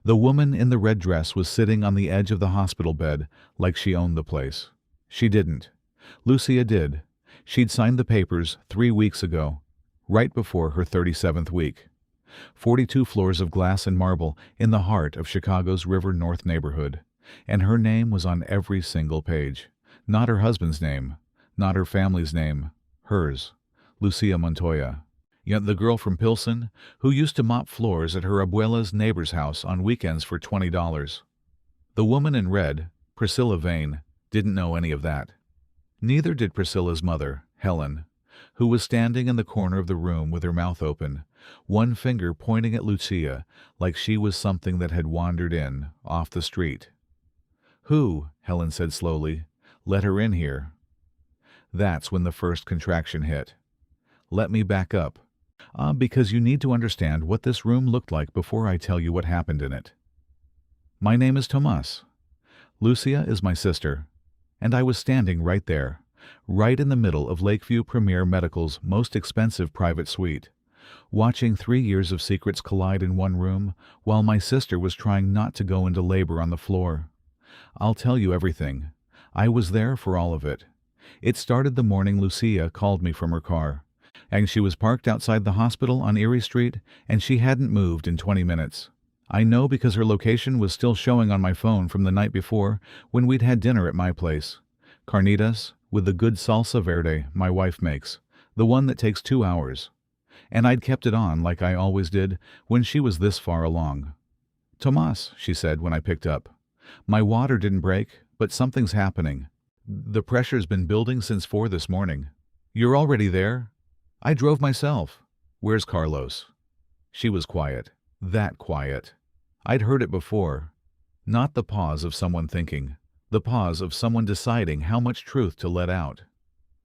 The woman in the red dress was sitting on the edge of the hospital bed like she owned the place. She didn't. Lucia did. She'd signed the papers 3 weeks ago, right before her 37th week. 42 floors of glass and marble in the heart of Chicago's River North neighborhood, and her name was on every single page. Not her husband's name, not her family's name, hers, Lucia Montoya. Yet the girl from Pilsen, who used to mop floors at her abuela's neighbor's house on weekends for $20. The woman in red, Priscilla Vane, didn't know any of that. Neither did Priscilla's mother, Helen, who was standing in the corner of the room with her mouth open, one finger pointing at Lucia like she was something that had wandered in, off the street. "Who," Helen said slowly, "let her in here?" That's when the first contraction hit. Let me back up. Because you need to understand what this room looked like before I tell you what happened in it. My name is Tomas. Lucia is my sister, and I was standing right there, right in the middle of Lakeview Premiere Medical's most expensive private suite, watching 3 years of secrets collide in one room while my sister was trying not to go into labor on the floor. I'll tell you everything. I was there for all of it. It started the morning Lucia called me from her car, and she was parked outside the hospital on Erie Street, and she hadn't moved in 20 minutes. I know because her location was still showing on my phone from the night before when we'd had dinner at my place. Carnitas, with the good salsa verde my wife makes, the one that takes 2 hours. And I'd kept it on like I always did when she was this far along. "Tomas," she said when I picked up. "My water didn't break, but something's happening. The pressure's been building since 4 this morning. You're already there?" "I drove myself." "Where's Carlos?" She was quiet. That quiet. I'd heard it before. Not the pause of someone thinking. The pause of someone deciding how much truth to let out.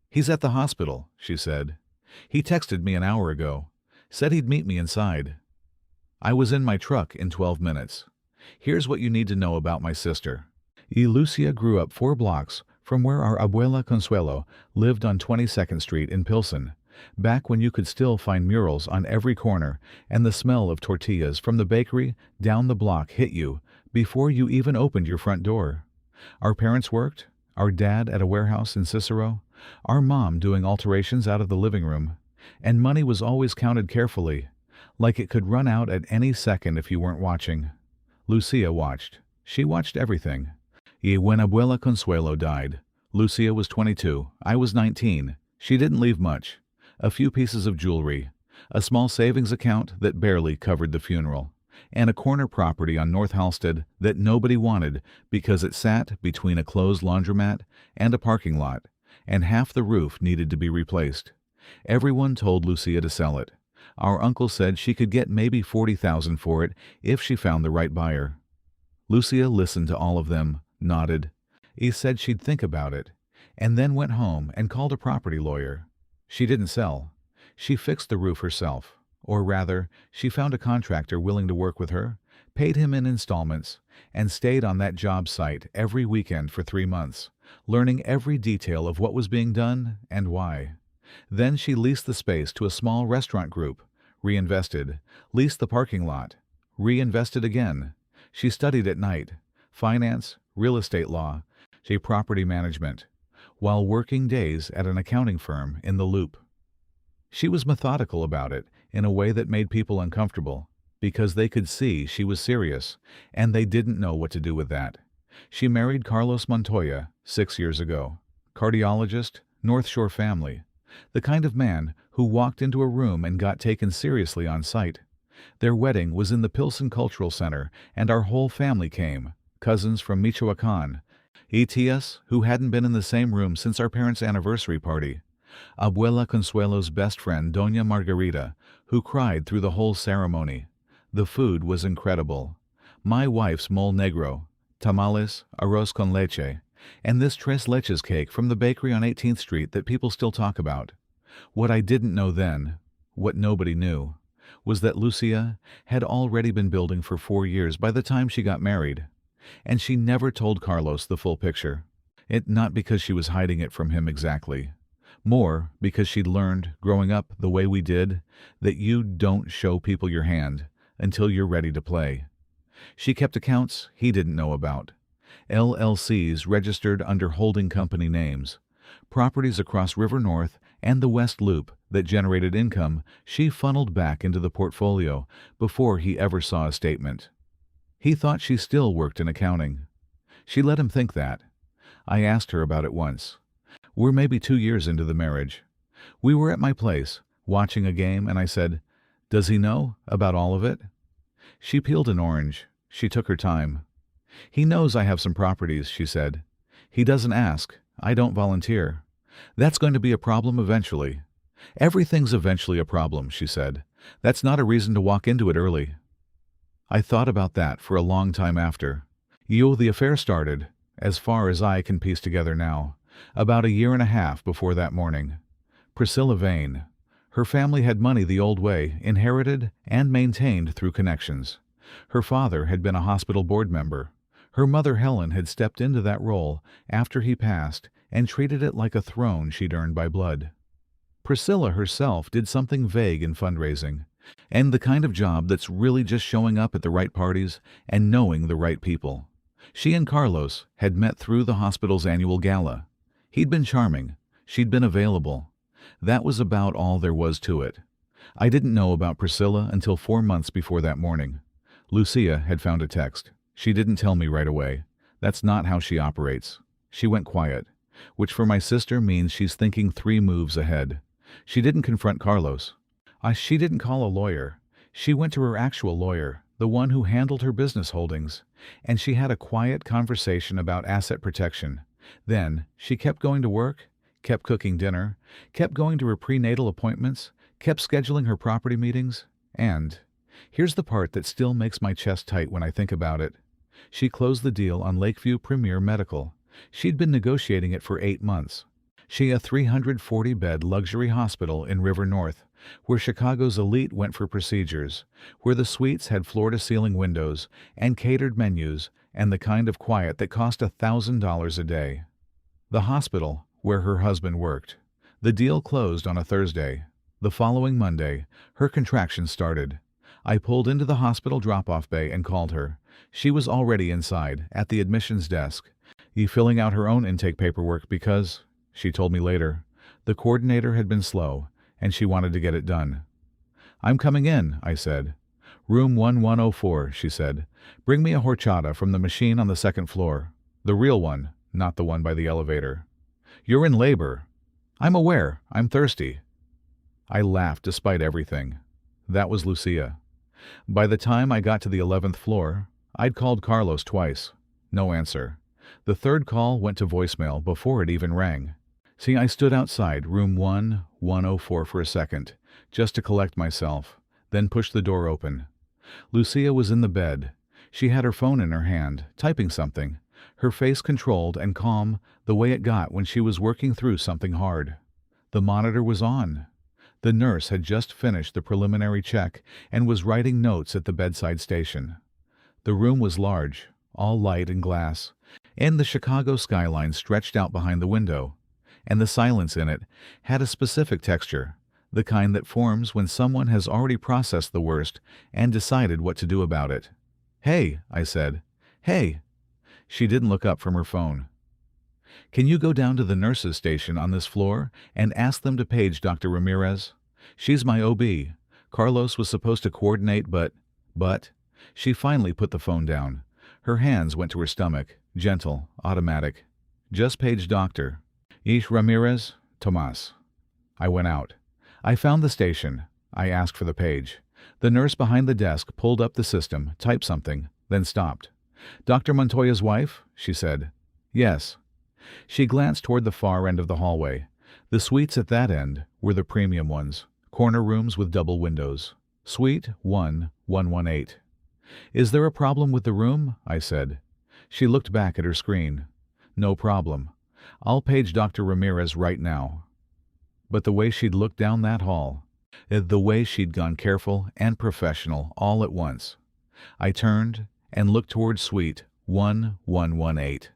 "He's at the hospital," she said. "He texted me an hour ago. Said he'd meet me inside." I was in my truck in 12 minutes. Here's what you need to know about my sister. Lucia grew up 4 blocks from where our abuela Consuelo lived on 22nd Street in Pilsen, back when you could still find murals on every corner and the smell of tortillas from the bakery down the block hit you before you even opened your front door. Our parents worked, our dad at a warehouse in Cicero, our mom doing alterations out of the living room, and money was always counted carefully, like it could run out at any second if you weren't watching. Lucia watched. She watched everything. When Abuela Consuelo died, Lucia was 22, I was 19. She didn't leave much. A few pieces of jewelry, a small savings account that barely covered the funeral, and a corner property on North Halsted that nobody wanted because it sat between a closed laundromat and a parking lot, and half the roof needed to be replaced. Everyone told Lucia to sell it. Our uncle said she could get maybe $40,000 for it if she found the right buyer. Lucia listened to all of them, nodded. He said she'd think about it, and then went home and called a property lawyer. She didn't sell. She fixed the roof herself. Or rather, she found a contractor willing to work with her, paid him in installments, and stayed on that job site every weekend for 3 months, learning every detail of what was being done and why. Then she leased the space to a small restaurant group, reinvested, leased the parking lot, reinvested again. She studied at night, finance, real estate law, property management, while working days at an accounting firm in the Loop. She was methodical about it in a way that made people uncomfortable, because they could see she was serious, and they didn't know what to do with that. She married Carlos Montoya 6 years ago. Cardiologist, North Shore family. The kind of man who walked into a room and got taken seriously on sight. Their wedding was in the Pilsen Cultural Center, and our whole family came, cousins from Michoacan, tias who hadn't been in the same room since our parents' anniversary party, Abuela Consuelo's best friend Doña Margarita, who cried through the whole ceremony. The food was incredible. My wife's mole negro, tamales, arroz con leche, and this tres leches cake from the bakery on 18th Street that people still talk about. What I didn't know then, what nobody knew, was that Lucia had already been building for 4 years by the time she got married. And she never told Carlos the full picture. It not because she was hiding it from him exactly. More because she'd learned, growing up the way we did, that you don't show people your hand until you're ready to play. She kept accounts he didn't know about. LLCs registered under holding company names. Properties across River North and the West Loop that generated income she funneled back into the portfolio before he ever saw a statement. He thought she still worked in accounting. She let him think that. I asked her about it once. We're maybe 2 years into the marriage. We were at my place, watching a game, and I said, "Does he know about all of it?" She peeled an orange. She took her time. "He knows I have some properties," she said. "He doesn't ask. I don't volunteer. That's going to be a problem eventually." "Everything's eventually a problem," she said. "That's not a reason to walk into it early." I thought about that for a long time after. The affair started, as far as I can piece together now, about 1.5 years before that morning. Priscilla Vane. Her family had money the old way, inherited and maintained through connections. Her father had been a hospital board member. Her mother Helen had stepped into that role after he passed and treated it like a throne she'd earned by blood. Priscilla herself did something vague in fundraising, and the kind of job that's really just showing up at the right parties and knowing the right people. She and Carlos had met through the hospital's annual gala. He'd been charming. She'd been available. That was about all there was to it. I didn't know about Priscilla until 4 months before that morning. Lucia had found a text. She didn't tell me right away. That's not how she operates. She went quiet, which for my sister means she's thinking 3 moves ahead. She didn't confront Carlos. She didn't call a lawyer. She went to her actual lawyer, the one who handled her business holdings, and she had a quiet conversation about asset protection. Then she kept going to work, kept cooking dinner, kept going to her prenatal appointments, kept scheduling her property meetings, and here's the part that still makes my chest tight when I think about it. She closed the deal on Lakeview Premiere Medical. She'd been negotiating it for 8 months. She a 340-bed luxury hospital in River North, where Chicago's elite went for procedures, where the suites had floor-to-ceiling windows and catered menus and the kind of quiet that cost $1,000 a day. The hospital, where her husband worked. The deal closed on a Thursday. The following Monday, her contractions started. I pulled into the hospital drop-off bay and called her. She was already inside, at the admissions desk, filling out her own intake paperwork because, she told me later, the coordinator had been slow, and she wanted to get it done. "I'm coming in," I said. "Room 1104, she said. "Bring me a horchata from the machine on the 2nd floor. The real one, not the one by the elevator." "You're in labor." "I'm aware. I'm thirsty." I laughed despite everything. That was Lucia. By the time I got to the 11th floor, I'd called Carlos twice. No answer. The 3rd call went to voicemail before it even rang. See, I stood outside room 1104 for a second, just to collect myself, then pushed the door open. Lucia was in the bed. She had her phone in her hand, typing something, her face controlled and calm the way it got when she was working through something hard. The monitor was on. The nurse had just finished the preliminary check and was writing notes at the bedside station. The room was large, all light and glass, and the Chicago skyline stretched out behind the window, and the silence in it had a specific texture, the kind that forms when someone has already processed the worst and decided what to do about it. "Hey," I said. "Hey." She didn't look up from her phone. "Can you go down to the nurses' station on this floor and ask them to page Dr. Ramirez? She's my OB. Carlos was supposed to coordinate, but... She finally put the phone down. Her hands went to her stomach, gentle, automatic. "Just page Doctor. Ish Ramirez, Tomas." I went out. I found the station. I asked for the page. The nurse behind the desk pulled up the system, typed something, then stopped. "Dr. Montoya's wife?" she said. "Yes." She glanced toward the far end of the hallway. The suites at that end were the premium ones, corner rooms with double windows. Suite 1118. "Is there a problem with the room?" I said. She looked back at her screen. "No problem. I'll page Dr. Ramirez right now." But the way she'd looked down that hall, the way she'd gone careful and professional all at once. I turned and looked toward suite 1118.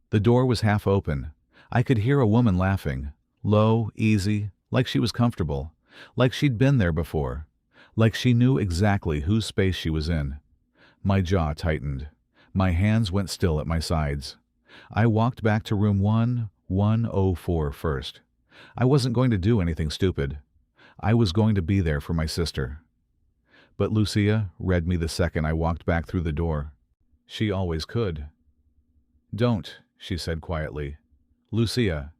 The door was half open. I could hear a woman laughing, low, easy, like she was comfortable, like she'd been there before, like she knew exactly whose space she was in. My jaw tightened. My hands went still at my sides. I walked back to room 1104 first. I wasn't going to do anything stupid. I was going to be there for my sister. But Lucia read me the second I walked back through the door. She always could. "Don't," she said quietly. "Lucia."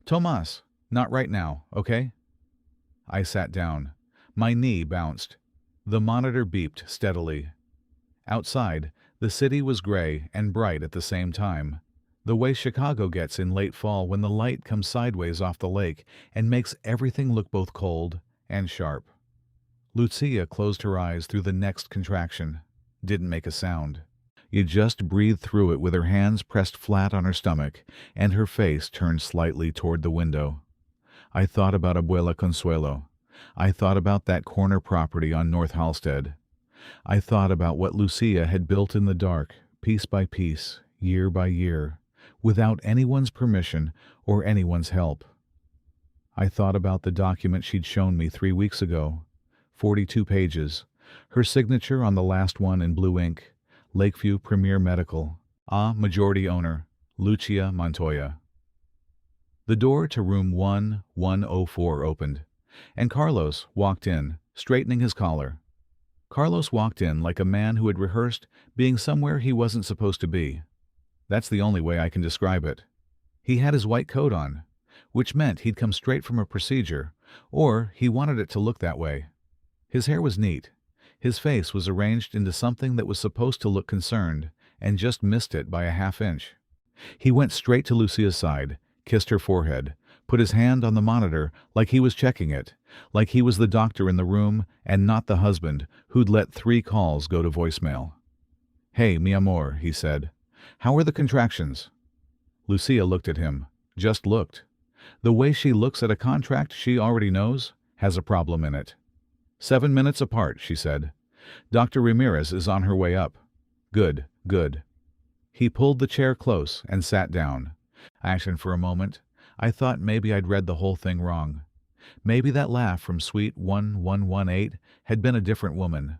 "Tomas, not right now, okay?" I sat down. My knee bounced. The monitor beeped steadily. Outside, the city was gray and bright at the same time, the way Chicago gets in late fall when the light comes sideways off the lake and makes everything look both cold and sharp. Lucia closed her eyes through the next contraction. Didn't make a sound. You just breathed through it with her hands pressed flat on her stomach and her face turned slightly toward the window. I thought about Abuela Consuelo. I thought about that corner property on North Halstead. I thought about what Lucia had built in the dark, piece by piece, year by year, without anyone's permission or anyone's help. I thought about the document she'd shown me 3 weeks ago, 42 pages, her signature on the last one in blue ink, Lakeview Premiere Medical, majority owner, Lucia Montoya. The door to room 1104 opened, and Carlos walked in, straightening his collar. Carlos walked in like a man who had rehearsed being somewhere he wasn't supposed to be. That's the only way I can describe it. He had his white coat on, which meant he'd come straight from a procedure, or he wanted it to look that way. His hair was neat. His face was arranged into something that was supposed to look concerned, and just missed it by a half-inch. He went straight to Lucia's side, kissed her forehead, put his hand on the monitor like he was checking it, like he was the doctor in the room and not the husband who'd let 3 calls go to voicemail. "Hey, mi amor," he said. "How are the contractions?" Lucia looked at him, just looked. The way she looks at a contract she already knows has a problem in it. 7 minutes apart, she said. "Dr. Ramirez is on her way up." "Good, good." He pulled the chair close and sat down. And for a moment, I thought maybe I'd read the whole thing wrong. Maybe that laugh from Suite 1118 had been a different woman.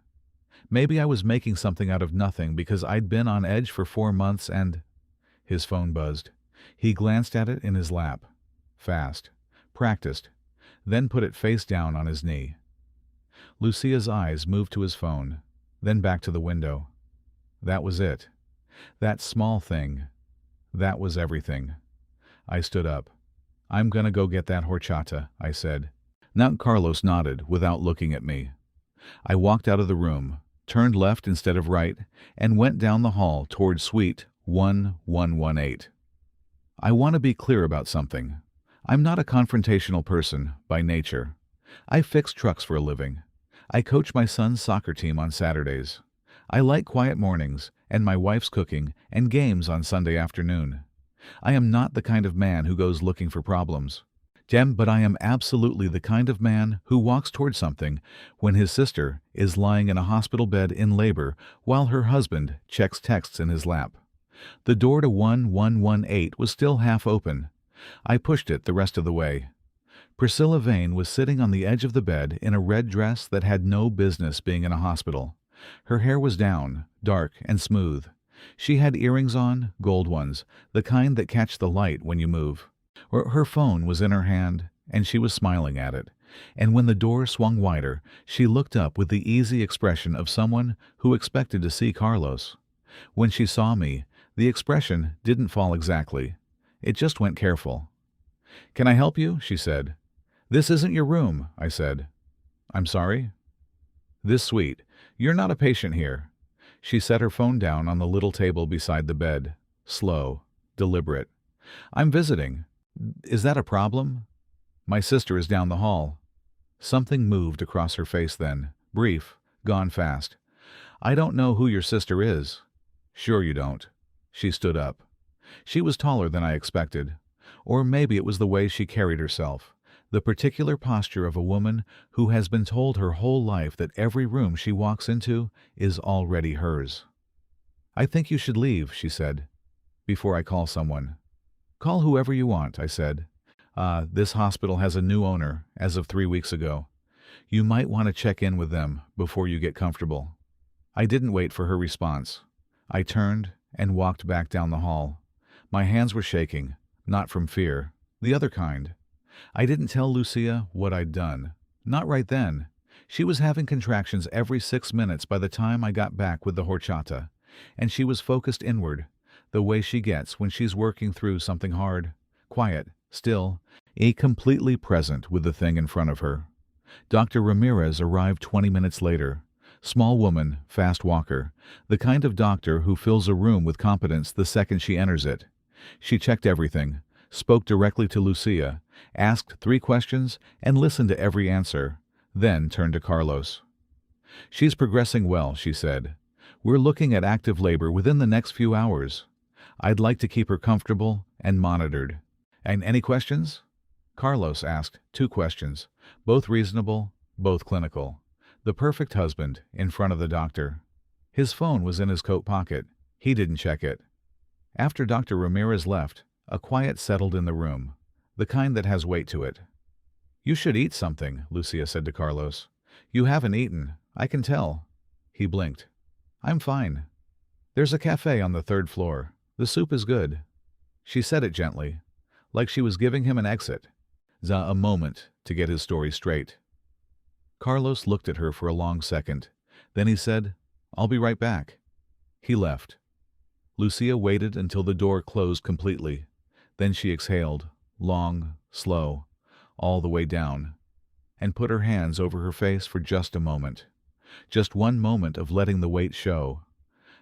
Maybe I was making something out of nothing because I'd been on edge for 4 months and... His phone buzzed. He glanced at it in his lap. Fast. Practiced. Then put it face down on his knee. Lucia's eyes moved to his phone, then back to the window. That was it. That small thing. That was everything. I stood up. "I'm gonna go get that horchata," I said. Now Carlos nodded without looking at me. I walked out of the room, turned left instead of right, and went down the hall toward Suite 1118. I want to be clear about something. I'm not a confrontational person by nature. I fix trucks for a living. I coach my son's soccer team on Saturdays. I like quiet mornings and my wife's cooking and games on Sunday afternoon. I am not the kind of man who goes looking for problems. But I am absolutely the kind of man who walks toward something when his sister is lying in a hospital bed in labor while her husband checks texts in his lap. The door to 1118 was still half open. I pushed it the rest of the way. Priscilla Vane was sitting on the edge of the bed in a red dress that had no business being in a hospital. Her hair was down, dark and smooth. She had earrings on, gold ones, the kind that catch the light when you move. Her phone was in her hand, and she was smiling at it. And when the door swung wider, she looked up with the easy expression of someone who expected to see Carlos. When she saw me, the expression didn't fall exactly. It just went careful. "Can I help you?" she said. "This isn't your room," I said. "I'm sorry?" "This suite. You're not a patient here." She set her phone down on the little table beside the bed. Slow, deliberate. "I'm visiting. Is that a problem?" "My sister is down the hall." Something moved across her face then, brief, gone fast. "I don't know who your sister is." "Sure you don't." She stood up. She was taller than I expected. Or maybe it was the way she carried herself, the particular posture of a woman who has been told her whole life that every room she walks into is already hers. "I think you should leave," she said, "before I call someone." "Call whoever you want," I said. This hospital has a new owner as of 3 weeks ago. You might want to check in with them before you get comfortable." I didn't wait for her response. I turned and walked back down the hall. My hands were shaking, not from fear, the other kind. I didn't tell Lucia what I'd done. Not right then. She was having contractions every 6 minutes by the time I got back with the horchata, and she was focused inward, the way she gets when she's working through something hard, quiet, still, completely present with the thing in front of her. Dr. Ramirez arrived 20 minutes later. Small woman, fast walker, the kind of doctor who fills a room with competence the second she enters it. She checked everything, spoke directly to Lucia, asked 3 questions, and listened to every answer, then turned to Carlos. "She's progressing well," she said. "We're looking at active labor within the next few hours. I'd like to keep her comfortable and monitored." "And any questions?" Carlos asked 2 questions, both reasonable, both clinical. The perfect husband, in front of the doctor. His phone was in his coat pocket. He didn't check it. After Dr. Ramirez left, a quiet settled in the room, the kind that has weight to it. "You should eat something," Lucia said to Carlos. "You haven't eaten, I can tell." He blinked. "I'm fine. There's a cafe on the 3rd floor. The soup is good." She said it gently, like she was giving him an exit, a moment to get his story straight. Carlos looked at her for a long second. Then he said, "I'll be right back." He left. Lucia waited until the door closed completely. Then she exhaled, long, slow, all the way down, and put her hands over her face for just a moment. Just one moment of letting the weight show.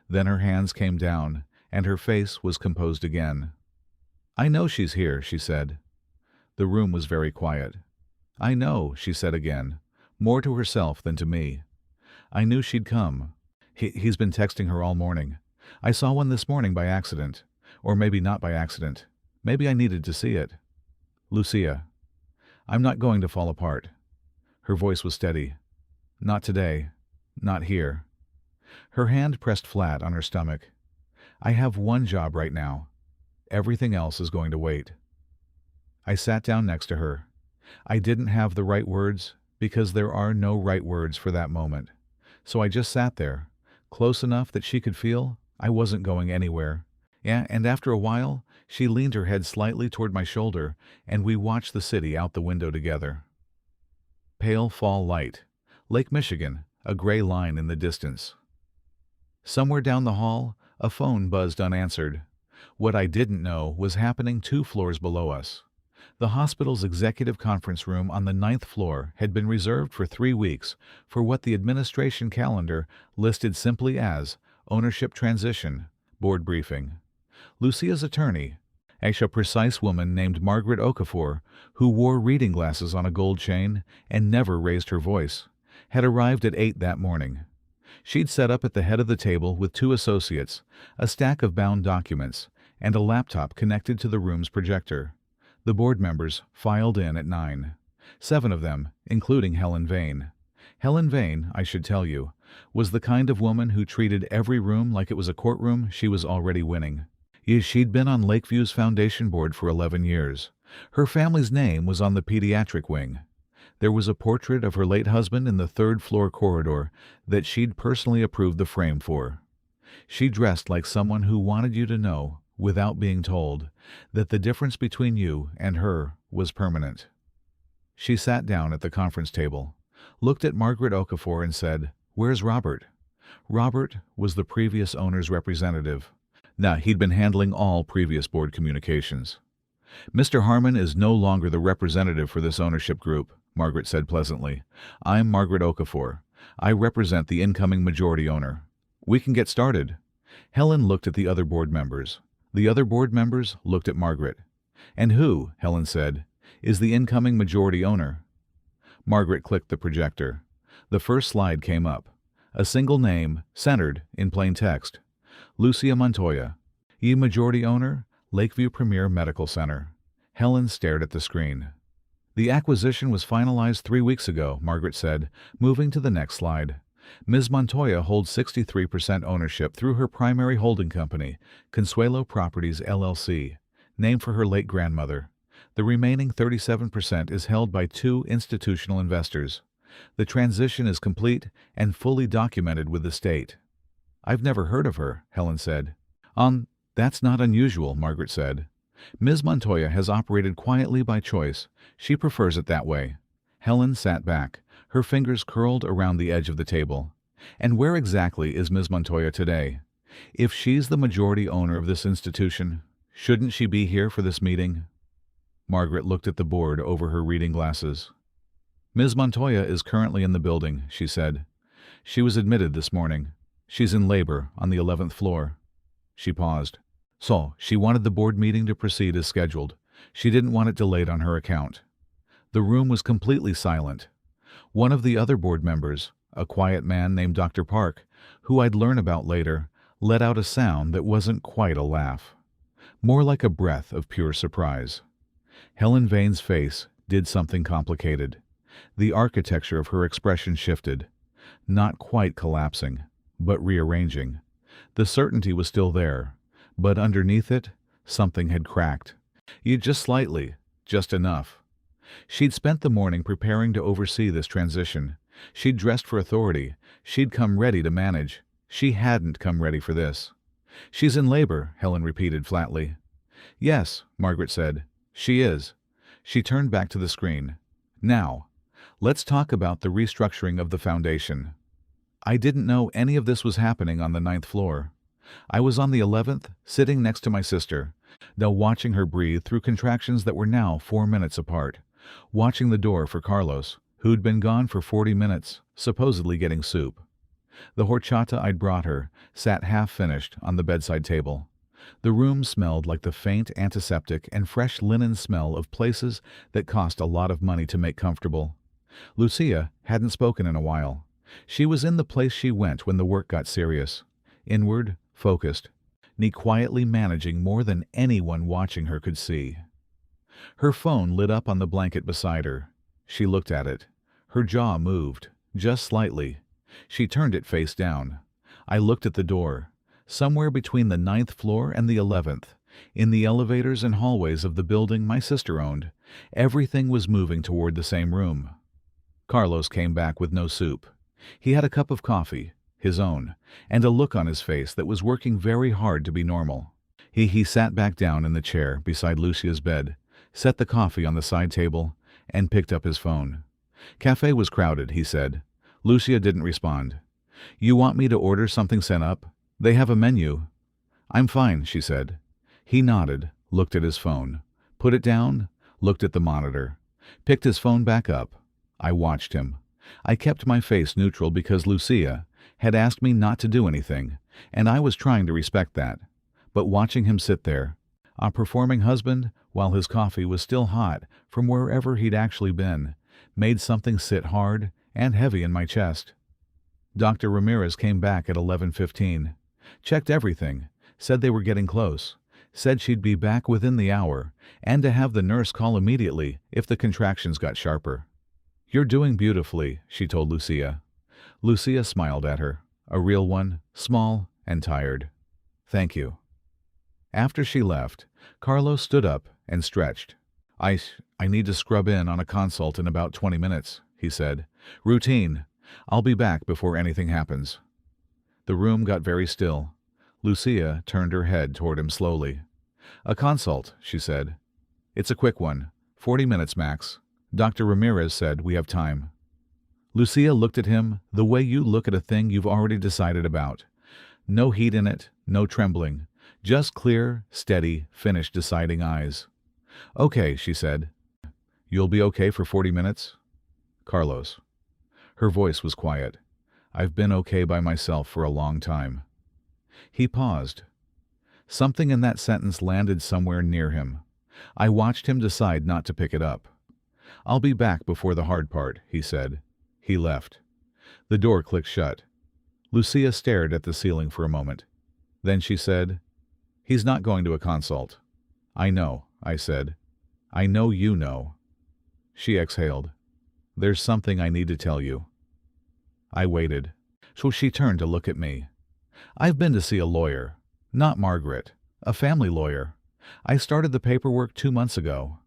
Then her hands came down, and her face was composed again. "I know she's here," she said. The room was very quiet. "I know," she said again, more to herself than to me. "I knew she'd come. He's been texting her all morning. I saw one this morning by accident. Or maybe not by accident. Maybe I needed to see it. Lucia, I'm not going to fall apart." Her voice was steady. "Not today. Not here." Her hand pressed flat on her stomach. "I have one job right now. Everything else is going to wait." I sat down next to her. I didn't have the right words, because there are no right words for that moment. So I just sat there, close enough that she could feel I wasn't going anywhere. And after a while, she leaned her head slightly toward my shoulder, and we watched the city out the window together. Pale fall light. Lake Michigan, a gray line in the distance. Somewhere down the hall, a phone buzzed unanswered. What I didn't know was happening 2 floors below us. The hospital's executive conference room on the 9th floor had been reserved for 3 weeks for what the administration calendar listed simply as ownership transition, board briefing. Lucia's attorney, a precise woman named Margaret Okafor, who wore reading glasses on a gold chain and never raised her voice, had arrived at 8 that morning. She'd sat up at the head of the table with 2 associates, a stack of bound documents, and a laptop connected to the room's projector. The board members filed in at 9. 7 of them, including Helen Vane. Helen Vane, I should tell you, was the kind of woman who treated every room like it was a courtroom she was already winning. She'd been on Lakeview's foundation board for 11 years. Her family's name was on the pediatric wing. There was a portrait of her late husband in the 3rd floor corridor that she'd personally approved the frame for. She dressed like someone who wanted you to know, without being told, that the difference between you and her was permanent. She sat down at the conference table, looked at Margaret Okafor and said, "Where's Robert?" Robert was the previous owner's representative. He'd been handling all previous board communications. "Mr. Harmon is no longer the representative for this ownership group," Margaret said pleasantly. "I'm Margaret Okafor. I represent the incoming majority owner. We can get started." Helen looked at the other board members. The other board members looked at Margaret. "And who," Helen said, "is the incoming majority owner?" Margaret clicked the projector. The first slide came up. A single name, centered in plain text. Lucia Montoya, majority owner, Lakeview Premiere Medical Center. Helen stared at the screen. "The acquisition was finalized 3 weeks ago," Margaret said, moving to the next slide. "Ms. Montoya holds 63% ownership through her primary holding company, Consuelo Properties, LLC, named for her late grandmother. The remaining 37% is held by 2 institutional investors. The transition is complete and fully documented with the state." I've never heard of her, Helen said. That's not unusual, Margaret said. Ms. Montoya has operated quietly by choice. She prefers it that way. Helen sat back, her fingers curled around the edge of the table. And where exactly is Ms. Montoya today? If she's the majority owner of this institution, shouldn't she be here for this meeting? Margaret looked at the board over her reading glasses. Ms. Montoya is currently in the building, she said. She was admitted this morning. She's in labor on the 11th floor. She paused. So, she wanted the board meeting to proceed as scheduled. She didn't want it delayed on her account. The room was completely silent. One of the other board members, a quiet man named Dr. Park, who I'd learn about later, let out a sound that wasn't quite a laugh. More like a breath of pure surprise. Helen Vane's face did something complicated. The architecture of her expression shifted. Not quite collapsing, but rearranging. The certainty was still there, but underneath it, something had cracked. Just slightly, just enough. She'd spent the morning preparing to oversee this transition. She'd dressed for authority. She'd come ready to manage. She hadn't come ready for this. She's in labor, Helen repeated flatly. Yes, Margaret said. She is. She turned back to the screen. Now, let's talk about the restructuring of the foundation. I didn't know any of this was happening on the 9th floor. I was on the 11th, sitting next to my sister, now watching her breathe through contractions that were now 4 minutes apart, watching the door for Carlos, who'd been gone for 40 minutes, supposedly getting soup. The horchata I'd brought her sat half-finished on the bedside table. The room smelled like the faint antiseptic and fresh linen smell of places that cost a lot of money to make comfortable. Lucia hadn't spoken in a while. She was in the place she went when the work got serious. Inward, focused, quietly managing more than anyone watching her could see. Her phone lit up on the blanket beside her. She looked at it. Her jaw moved, just slightly. She turned it face down. I looked at the door. Somewhere between the 9th floor and the 11th, in the elevators and hallways of the building my sister owned, everything was moving toward the same room. Carlos came back with no soup. He had a cup of coffee, his own, and a look on his face that was working very hard to be normal. He sat back down in the chair beside Lucia's bed, set the coffee on the side table, and picked up his phone. Cafe was crowded, he said. Lucia didn't respond. You want me to order something sent up? They have a menu. I'm fine, she said. He nodded, looked at his phone, put it down, looked at the monitor, picked his phone back up. I watched him. I kept my face neutral because Lucia had asked me not to do anything, and I was trying to respect that. But watching him sit there, a performing husband, while his coffee was still hot from wherever he'd actually been, made something sit hard and heavy in my chest. Dr. Ramirez came back at 11:15, checked everything, said they were getting close, said she'd be back within the hour, and to have the nurse call immediately if the contractions got sharper. You're doing beautifully, she told Lucia. Lucia smiled at her, a real one, small and tired. Thank you. After she left, Carlos stood up and stretched. I need to scrub in on a consult in about 20 minutes, he said. Routine. I'll be back before anything happens. The room got very still. Lucia turned her head toward him slowly. A consult, she said. It's a quick one. 40 minutes max. Dr. Ramirez said we have time. Lucia looked at him the way you look at a thing you've already decided about. No heat in it, no trembling. Just clear, steady, finished deciding eyes. Okay, she said. You'll be okay for 40 minutes? Carlos. Her voice was quiet. I've been okay by myself for a long time. He paused. Something in that sentence landed somewhere near him. I watched him decide not to pick it up. I'll be back before the hard part, he said. He left. The door clicked shut. Lucia stared at the ceiling for a moment. Then she said, He's not going to a consult. I know, I said. I know you know. She exhaled. There's something I need to tell you. I waited. So she turned to look at me. I've been to see a lawyer. Not Margaret. A family lawyer. I started the paperwork 2 months ago.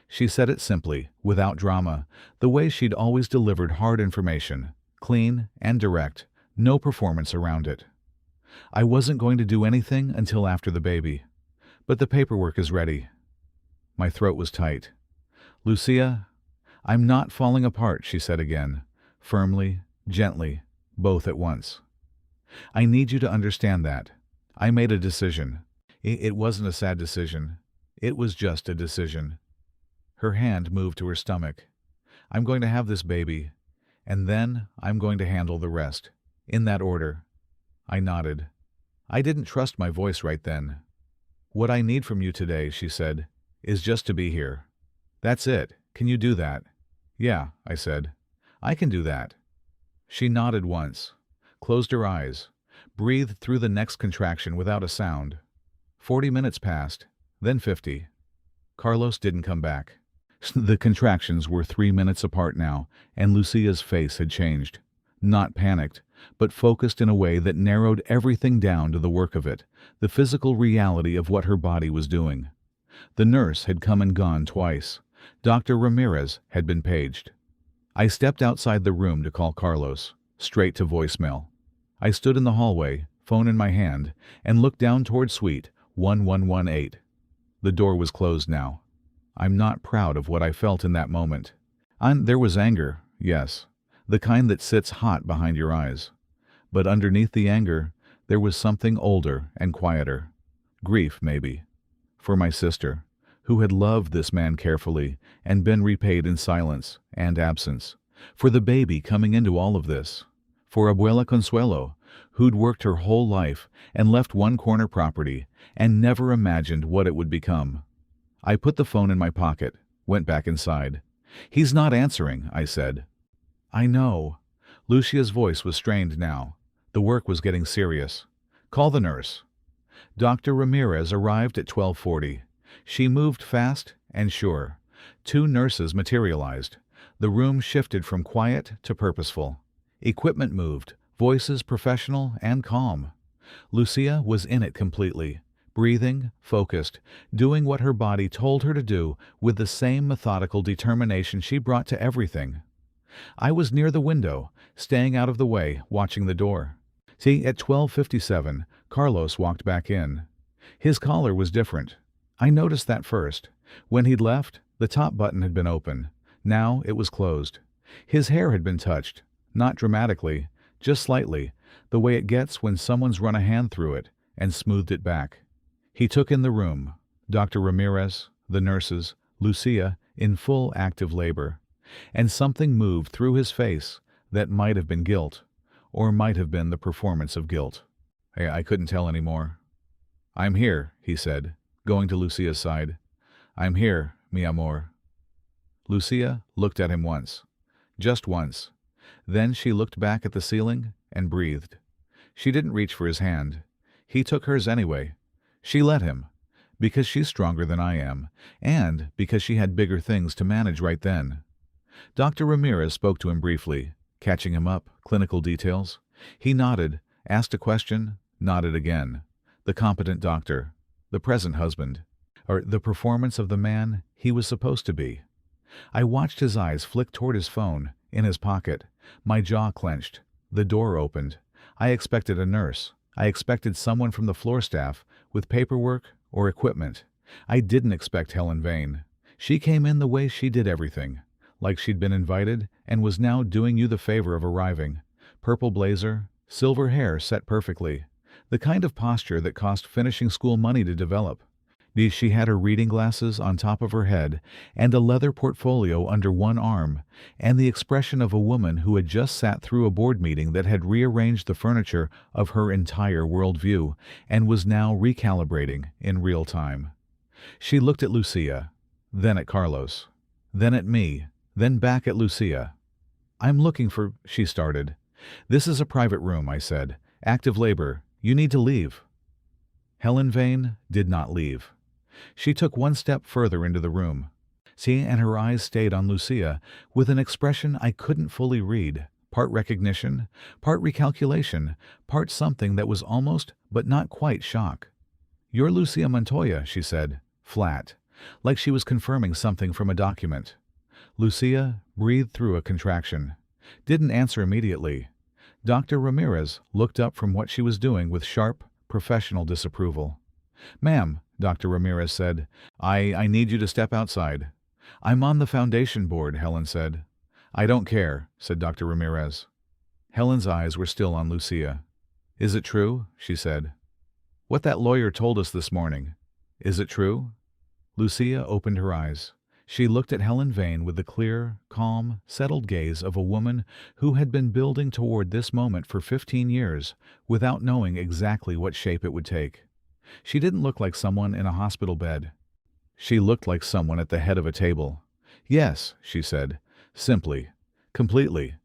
She said it simply, without drama, the way she'd always delivered hard information, clean and direct, no performance around it. I wasn't going to do anything until after the baby. But the paperwork is ready. My throat was tight. Lucia, I'm not falling apart, she said again, firmly, gently, both at once. I need you to understand that. I made a decision. It wasn't a sad decision. It was just a decision. Her hand moved to her stomach. I'm going to have this baby, and then I'm going to handle the rest. In that order. I nodded. I didn't trust my voice right then. What I need from you today, she said, is just to be here. That's it. Can you do that? Yeah, I said. I can do that. She nodded once, closed her eyes, breathed through the next contraction without a sound. 40 minutes passed, then 50. Carlos didn't come back. The contractions were 3 minutes apart now, and Lucia's face had changed. Not panicked, but focused in a way that narrowed everything down to the work of it, the physical reality of what her body was doing. The nurse had come and gone twice. Dr. Ramirez had been paged. I stepped outside the room to call Carlos, straight to voicemail. I stood in the hallway, phone in my hand, and looked down toward suite 1118. The door was closed now. I'm not proud of what I felt in that moment. There was anger, yes, the kind that sits hot behind your eyes. But underneath the anger, there was something older and quieter. Grief, maybe. For my sister, who had loved this man carefully and been repaid in silence and absence. For the baby coming into all of this. For Abuela Consuelo, who'd worked her whole life and left one corner property and never imagined what it would become. I put the phone in my pocket, went back inside. He's not answering, I said. I know. Lucia's voice was strained now. The work was getting serious. Call the nurse. Dr. Ramirez arrived at 12:40. She moved fast and sure. 2 nurses materialized. The room shifted from quiet to purposeful. Equipment moved, voices professional and calm. Lucia was in it completely, breathing, focused, doing what her body told her to do with the same methodical determination she brought to everything. I was near the window, staying out of the way, watching the door. See, at 12:57, Carlos walked back in. His collar was different. I noticed that first. When he'd left, the top button had been open. Now it was closed. His hair had been touched, not dramatically, just slightly, the way it gets when someone's run a hand through it, and smoothed it back. He took in the room, Dr. Ramirez, the nurses, Lucia, in full active labor. And something moved through his face that might have been guilt, or might have been the performance of guilt. I couldn't tell anymore. I'm here, he said, going to Lucia's side. I'm here, mi amor. Lucia looked at him once. Just once. Then she looked back at the ceiling and breathed. She didn't reach for his hand. He took hers anyway. She let him, because she's stronger than I am, and because she had bigger things to manage right then. Dr. Ramirez spoke to him briefly, catching him up, clinical details. He nodded, asked a question, nodded again. The competent doctor, the present husband, or the performance of the man he was supposed to be. I watched his eyes flick toward his phone, in his pocket. My jaw clenched. The door opened. I expected a nurse. I expected someone from the floor staff, with paperwork or equipment. I didn't expect Helen Vane. She came in the way she did everything, like she'd been invited and was now doing you the favor of arriving. Purple blazer, silver hair set perfectly, the kind of posture that cost finishing school money to develop. She had her reading glasses on top of her head and a leather portfolio under one arm, and the expression of a woman who had just sat through a board meeting that had rearranged the furniture of her entire worldview and was now recalibrating in real time. She looked at Lucia, then at Carlos, then at me, then back at Lucia. I'm looking for, she started. This is a private room, I said. Active labor. You need to leave. Helen Vane did not leave. She took one step further into the room. See, and her eyes stayed on Lucia with an expression I couldn't fully read, part recognition, part recalculation, part something that was almost but not quite shock. You're Lucia Montoya, she said, flat, like she was confirming something from a document. Lucia breathed through a contraction. Didn't answer immediately. Dr. Ramirez looked up from what she was doing with sharp, professional disapproval. "Ma'am," Dr. Ramirez said, I need you to step outside." "I'm on the foundation board," Helen said. "I don't care," said Dr. Ramirez. Helen's eyes were still on Lucia. "Is it true?" she said. "What that lawyer told us this morning. Is it true?" Lucia opened her eyes. She looked at Helen Vane with the clear, calm, settled gaze of a woman who had been building toward this moment for 15 years without knowing exactly what shape it would take. She didn't look like someone in a hospital bed. She looked like someone at the head of a table. "Yes," she said, simply, completely.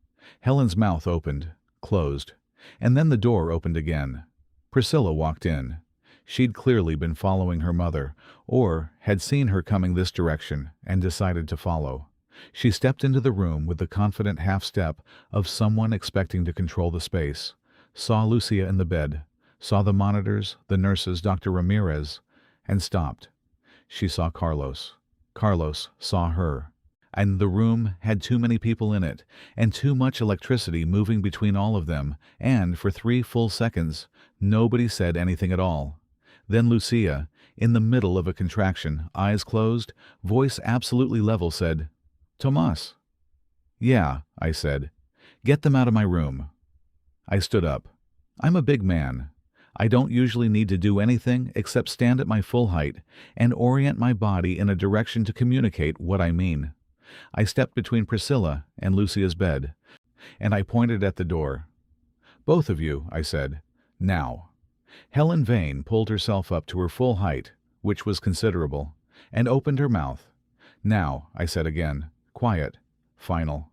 Helen's mouth opened, closed, and then the door opened again. Priscilla walked in. She'd clearly been following her mother, or had seen her coming this direction and decided to follow. She stepped into the room with the confident half-step of someone expecting to control the space, saw Lucia in the bed, saw the monitors, the nurses, Dr. Ramirez, and stopped. She saw Carlos. Carlos saw her. And the room had too many people in it, and too much electricity moving between all of them, and for 3 full seconds, nobody said anything at all. Then Lucia, in the middle of a contraction, eyes closed, voice absolutely level, said, "Tomas." "Yeah," I said. "Get them out of my room." I stood up. I'm a big man. I don't usually need to do anything except stand at my full height and orient my body in a direction to communicate what I mean. I stepped between Priscilla and Lucia's bed, and I pointed at the door. "Both of you," I said. "Now." Helen Vane pulled herself up to her full height, which was considerable, and opened her mouth. "Now," I said again, quiet, final.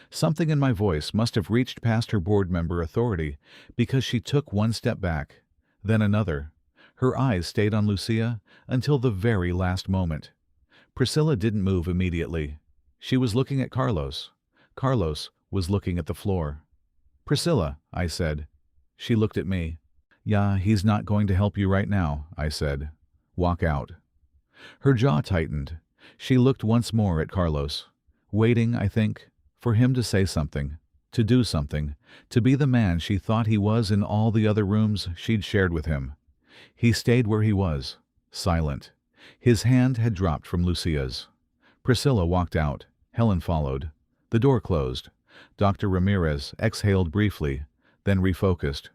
Something in my voice must have reached past her board member authority, because she took one step back, then another. Her eyes stayed on Lucia until the very last moment. Priscilla didn't move immediately. She was looking at Carlos. Carlos was looking at the floor. "Priscilla," I said. She looked at me. "Yeah, he's not going to help you right now," I said. "Walk out." Her jaw tightened. She looked once more at Carlos, waiting, I think, for him to say something, to do something, to be the man she thought he was in all the other rooms she'd shared with him. He stayed where he was, silent. His hand had dropped from Lucia's. Priscilla walked out. Helen followed. The door closed. Dr. Ramirez exhaled briefly, then refocused.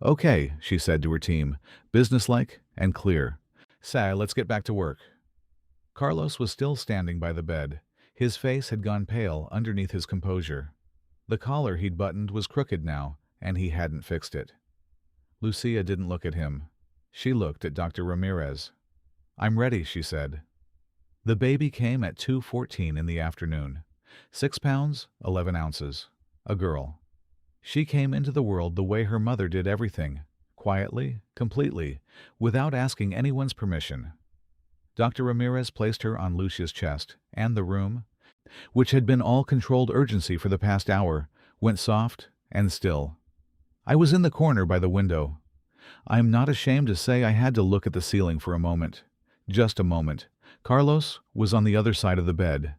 "Okay," she said to her team, businesslike and clear. "Say, let's get back to work." Carlos was still standing by the bed. His face had gone pale underneath his composure. The collar he'd buttoned was crooked now, and he hadn't fixed it. Lucia didn't look at him. She looked at Dr. Ramirez. "I'm ready," she said. The baby came at 2:14 in the afternoon. 6 pounds, 11 ounces. A girl. She came into the world the way her mother did everything, quietly, completely, without asking anyone's permission. Dr. Ramirez placed her on Lucia's chest, and the room, which had been all controlled urgency for the past hour, went soft and still. I was in the corner by the window. I am not ashamed to say I had to look at the ceiling for a moment. Just a moment. Carlos was on the other side of the bed.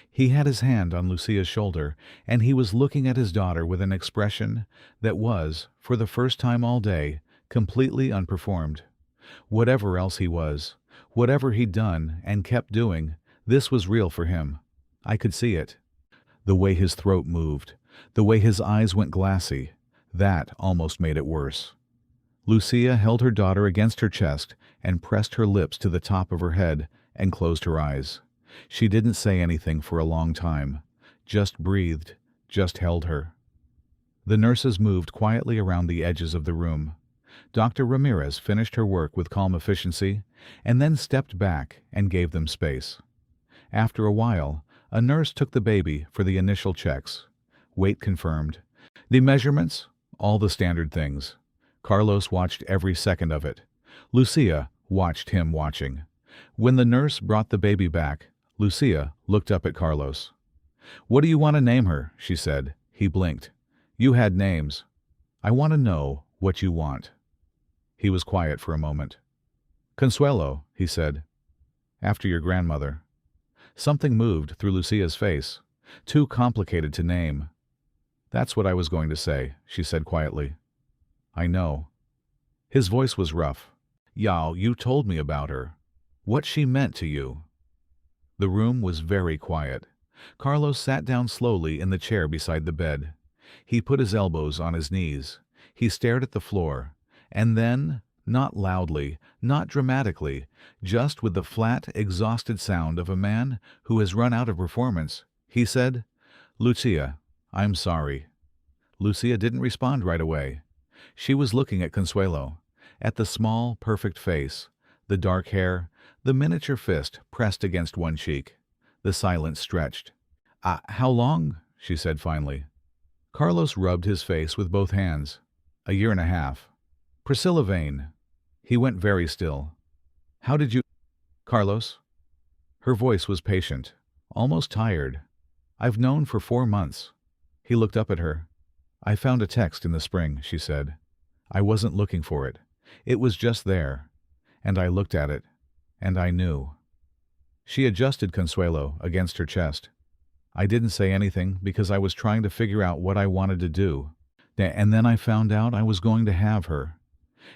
He had his hand on Lucia's shoulder, and he was looking at his daughter with an expression that was, for the first time all day, completely unperformed. Whatever else he was, whatever he'd done and kept doing, this was real for him. I could see it. The way his throat moved, the way his eyes went glassy, that almost made it worse. Lucia held her daughter against her chest and pressed her lips to the top of her head and closed her eyes. She didn't say anything for a long time, just breathed, just held her. The nurses moved quietly around the edges of the room. Dr. Ramirez finished her work with calm efficiency and then stepped back and gave them space. After a while, a nurse took the baby for the initial checks. Weight confirmed. The measurements, all the standard things. Carlos watched every second of it. Lucia watched him watching. When the nurse brought the baby back, Lucia looked up at Carlos. "What do you want to name her?" she said. He blinked. "You had names. I want to know what you want." He was quiet for a moment. "Consuelo," he said. "After your grandmother." Something moved through Lucia's face. Too complicated to name. That's what I was going to say, she said quietly. I know. His voice was rough. Yao, you told me about her. What she meant to you. The room was very quiet. Carlos sat down slowly in the chair beside the bed. He put his elbows on his knees. He stared at the floor. And then, not loudly, not dramatically, just with the flat, exhausted sound of a man who has run out of performance, he said, Lucia, I'm sorry. Lucia didn't respond right away. She was looking at Consuelo, at the small, perfect face, the dark hair, the miniature fist pressed against one cheek. The silence stretched. How long? She said finally. Carlos rubbed his face with both hands. 1.5 years. Priscilla Vane. He went very still. How did you... Carlos? Her voice was patient, almost tired. I've known for 4 months. He looked up at her. I found a text in the spring, she said. I wasn't looking for it. It was just there. And I looked at it. And I knew. She adjusted Consuelo against her chest. I didn't say anything because I was trying to figure out what I wanted to do. And then I found out I was going to have her.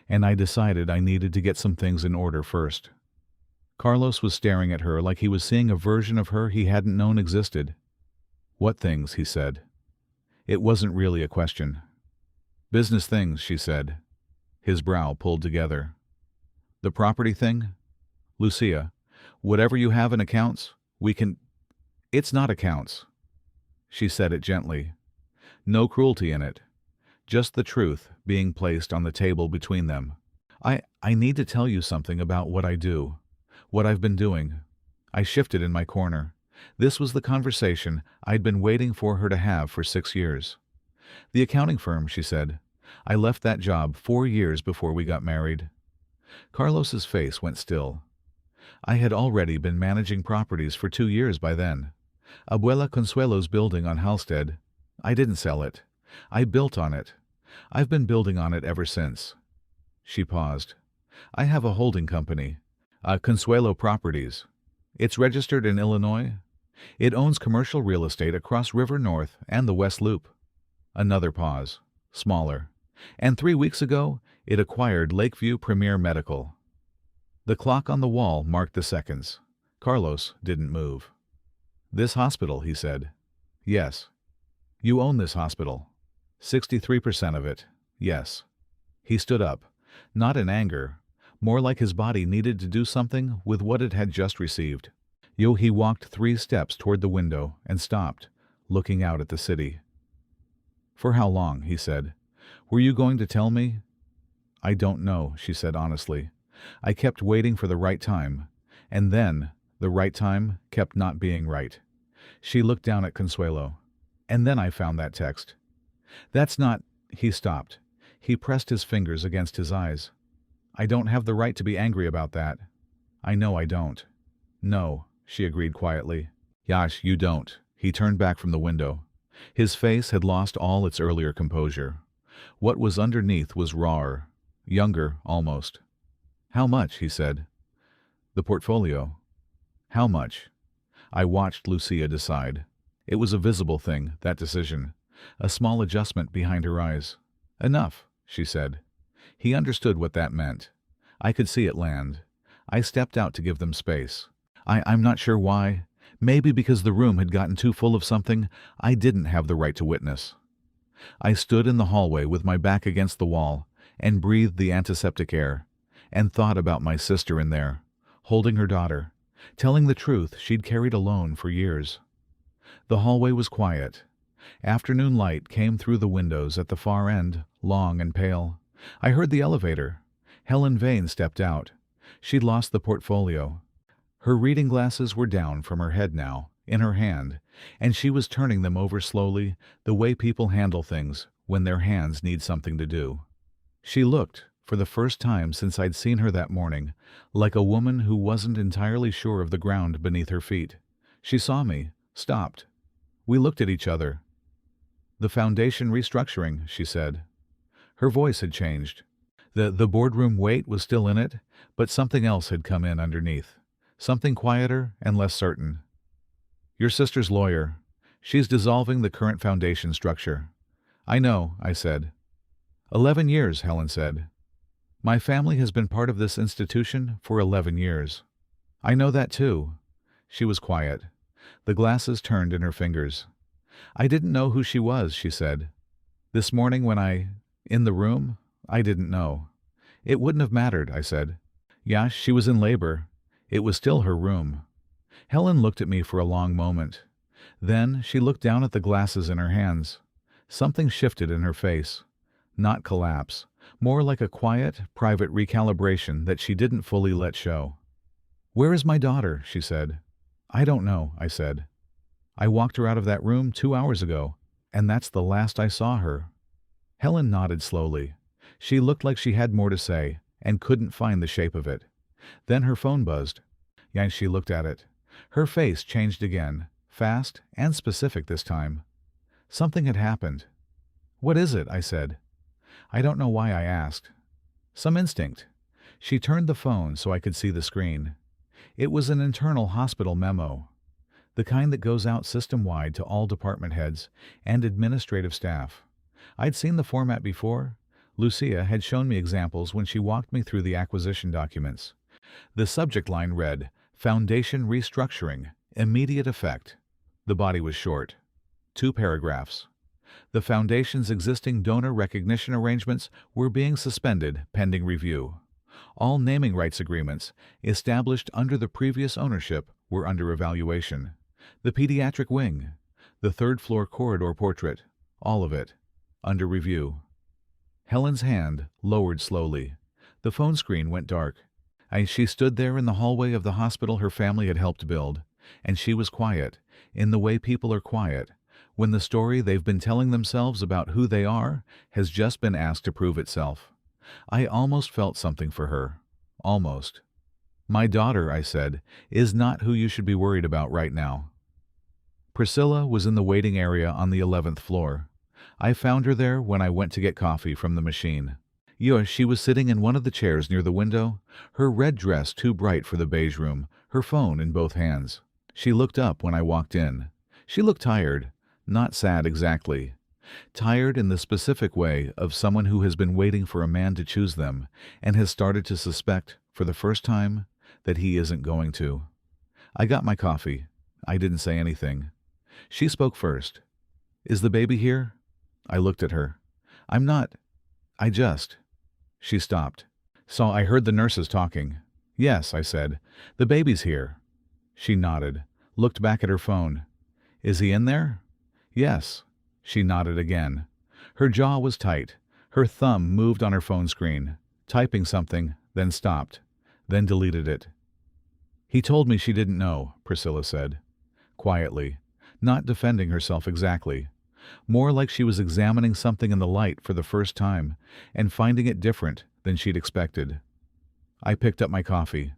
And I decided I needed to get some things in order first. Carlos was staring at her like he was seeing a version of her he hadn't known existed. What things? He said. It wasn't really a question. Business things, she said. His brow pulled together. The property thing? Lucia, whatever you have in accounts, we can... It's not accounts. She said it gently. No cruelty in it. Just the truth being placed on the table between them. I need to tell you something about what I do. What I've been doing. I shifted in my corner. This was the conversation I'd been waiting for her to have for 6 years. The accounting firm, she said. I left that job 4 years before we got married. Carlos's face went still. I had already been managing properties for 2 years by then. Abuela Consuelo's building on Halstead. I didn't sell it. I built on it. I've been building on it ever since. She paused. I have a holding company. Consuelo Properties. It's registered in Illinois. It owns commercial real estate across River North and the West Loop. Another pause. Smaller. And 3 weeks ago, it acquired Lakeview Premiere Medical. The clock on the wall marked the seconds. Carlos didn't move. This hospital, he said. Yes. You own this hospital. 63% of it. Yes. He stood up, not in anger, more like his body needed to do something with what it had just received. He walked 3 steps toward the window and stopped, looking out at the city. For how long? He said. Were you going to tell me? I don't know, she said honestly. I kept waiting for the right time, and then the right time kept not being right. She looked down at Consuelo. And then I found that text. That's not... He stopped. He pressed his fingers against his eyes. I don't have the right to be angry about that. I know I don't. No, she agreed quietly. Yash, you don't. He turned back from the window. His face had lost all its earlier composure. What was underneath was rawer, younger almost. How much? He said. The portfolio. How much? I watched Lucia decide. It was a visible thing, that decision. A small adjustment behind her eyes. Enough, she said. He understood what that meant. I could see it land. I stepped out to give them space. I'm not sure why. Maybe because the room had gotten too full of something I didn't have the right to witness. I stood in the hallway with my back against the wall and breathed the antiseptic air and thought about my sister in there, holding her daughter, telling the truth she'd carried alone for years. The hallway was quiet. Afternoon light came through the windows at the far end, long and pale. I heard the elevator. Helen Vane stepped out. She'd lost the portfolio. Her reading glasses were down from her head now, in her hand, and she was turning them over slowly, the way people handle things when their hands need something to do. She looked, for the first time since I'd seen her that morning, like a woman who wasn't entirely sure of the ground beneath her feet. She saw me, stopped. We looked at each other. The foundation restructuring, she said. Her voice had changed. The boardroom weight was still in it, but something else had come in underneath. Something quieter and less certain. Your sister's lawyer. She's dissolving the current foundation structure. I know, I said. 11 years, Helen said. My family has been part of this institution for 11 years. I know that too. She was quiet. The glasses turned in her fingers. I didn't know who she was, she said. This morning in the room, I didn't know. It wouldn't have mattered, I said. Yeah, she was in labor. It was still her room. Helen looked at me for a long moment. Then she looked down at the glasses in her hands. Something shifted in her face. Not collapse, more like a quiet, private recalibration that she didn't fully let show. Where is my daughter? She said. I don't know, I said. I walked her out of that room 2 hours ago, and that's the last I saw her. Helen nodded slowly. She looked like she had more to say, and couldn't find the shape of it. Then her phone buzzed. And she looked at it. Her face changed again, fast and specific this time. Something had happened. What is it? I said. I don't know why I asked. Some instinct. She turned the phone so I could see the screen. It was an internal hospital memo, the kind that goes out system-wide to all department heads and administrative staff. I'd seen the format before. Lucia had shown me examples when she walked me through the acquisition documents. The subject line read, Foundation Restructuring, Immediate Effect. The body was short. 2 paragraphs. The Foundation's existing donor recognition arrangements were being suspended pending review. All naming rights agreements established under the previous ownership were under evaluation. The pediatric wing, the third-floor corridor portrait, all of it, under review. Helen's hand lowered slowly. The phone screen went dark. She stood there in the hallway of the hospital her family had helped build, and she was quiet, in the way people are quiet, when the story they've been telling themselves about who they are has just been asked to prove itself. I almost felt something for her. Almost. My daughter, I said, is not who you should be worried about right now. Priscilla was in the waiting area on the 11th floor. I found her there when I went to get coffee from the machine. She was sitting in one of the chairs near the window, her red dress too bright for the beige room, her phone in both hands. She looked up when I walked in. She looked tired, not sad exactly. Tired in the specific way of someone who has been waiting for a man to choose them and has started to suspect, for the first time, that he isn't going to. I got my coffee. I didn't say anything. She spoke first. Is the baby here? I looked at her. I just. She stopped. So I heard the nurses talking. Yes, I said. The baby's here. She nodded, looked back at her phone. Is he in there? Yes. She nodded again. Her jaw was tight. Her thumb moved on her phone screen, typing something, then stopped, then deleted it. He told me she didn't know, Priscilla said, quietly, not defending herself exactly, more like she was examining something in the light for the first time and finding it different than she'd expected. I picked up my coffee.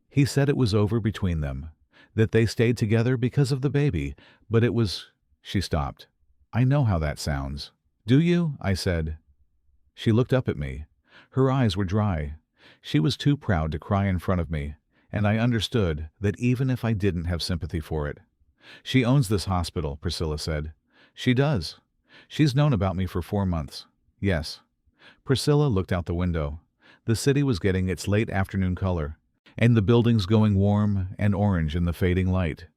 He said it was over between them, that they stayed together because of the baby, but it was... She stopped. I know how that sounds. Do you? I said. She looked up at me. Her eyes were dry. She was too proud to cry in front of me, and I understood that even if I didn't have sympathy for it. She owns this hospital, Priscilla said. She does. She's known about me for 4 months. Yes. Priscilla looked out the window. The city was getting its late afternoon color, and the buildings going warm and orange in the fading light.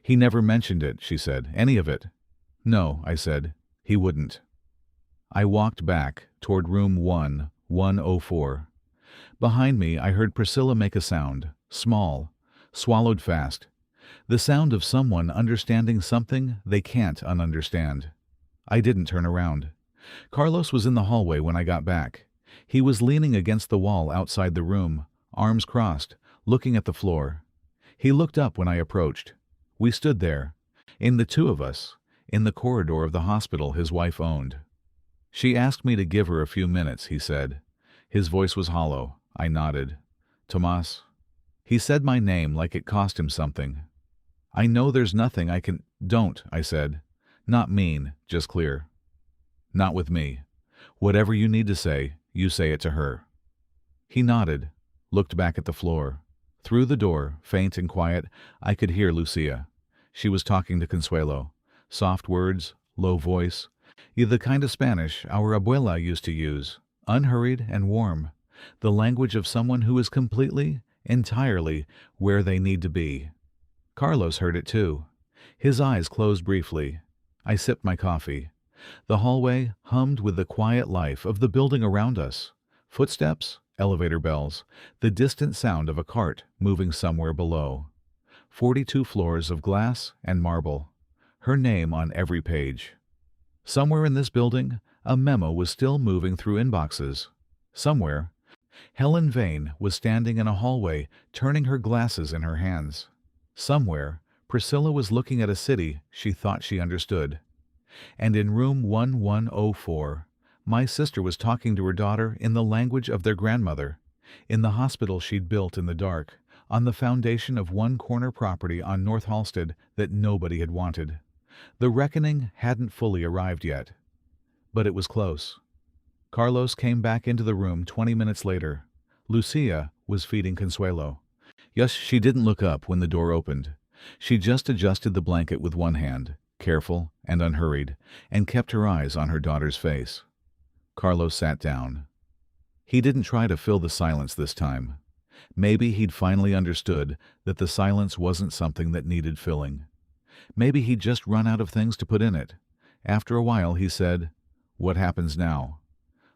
He never mentioned it, she said, any of it. No, I said. He wouldn't. I walked back toward room 104. Behind me, I heard Priscilla make a sound, small, swallowed fast. The sound of someone understanding something they can't ununderstand. I didn't turn around. Carlos was in the hallway when I got back. He was leaning against the wall outside the room, arms crossed, looking at the floor. He looked up when I approached. We stood there, in the two of us, in the corridor of the hospital his wife owned. She asked me to give her a few minutes, he said. His voice was hollow. I nodded. Tomas. He said my name like it cost him something. I know there's nothing I can... Don't, I said. Not mean, just clear. Not with me. Whatever you need to say, you say it to her. He nodded, looked back at the floor. Through the door, faint and quiet, I could hear Lucia. She was talking to Consuelo. Soft words, low voice, The kind of Spanish our abuela used to use, unhurried and warm, the language of someone who is completely, entirely where they need to be. Carlos heard it too. His eyes closed briefly. I sipped my coffee. The hallway hummed with the quiet life of the building around us. Footsteps, elevator bells, the distant sound of a cart moving somewhere below. 42 floors of glass and marble. Her name on every page. Somewhere in this building, a memo was still moving through inboxes. Somewhere, Helen Vane was standing in a hallway, turning her glasses in her hands. Somewhere, Priscilla was looking at a city she thought she understood. And in room 1104, my sister was talking to her daughter in the language of their grandmother, in the hospital she'd built in the dark, on the foundation of one corner property on North Halsted that nobody had wanted. The reckoning hadn't fully arrived yet, but it was close. Carlos came back into the room 20 minutes later. Lucia was feeding Consuelo. Yes, she didn't look up when the door opened. She just adjusted the blanket with one hand, careful and unhurried, and kept her eyes on her daughter's face. Carlos sat down. He didn't try to fill the silence this time. Maybe he'd finally understood that the silence wasn't something that needed filling. Maybe he'd just run out of things to put in it. After a while, he said, "What happens now?"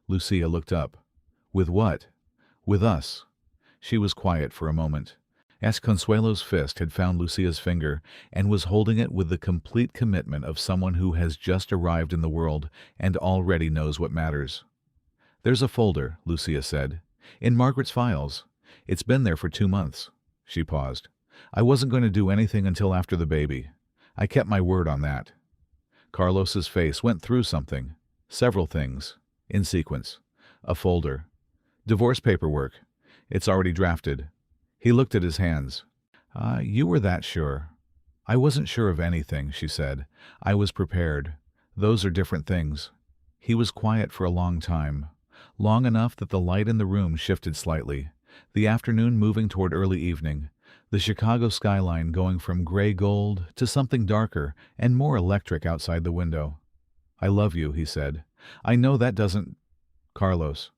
Lucia looked up. "With what?" "With us." She was quiet for a moment. As Consuelo's fist had found Lucia's finger and was holding it with the complete commitment of someone who has just arrived in the world and already knows what matters. "There's a folder," Lucia said, "in Margaret's files. It's been there for 2 months." She paused. "I wasn't going to do anything until after the baby. I kept my word on that." Carlos's face went through something. Several things. In sequence. A folder. Divorce paperwork. It's already drafted. He looked at his hands. You were that sure." "I wasn't sure of anything," she said. "I was prepared. Those are different things." He was quiet for a long time. Long enough that the light in the room shifted slightly. The afternoon moving toward early evening. The Chicago skyline going from gray gold to something darker and more electric outside the window. "I love you," he said. "I know that doesn't—" "Carlos."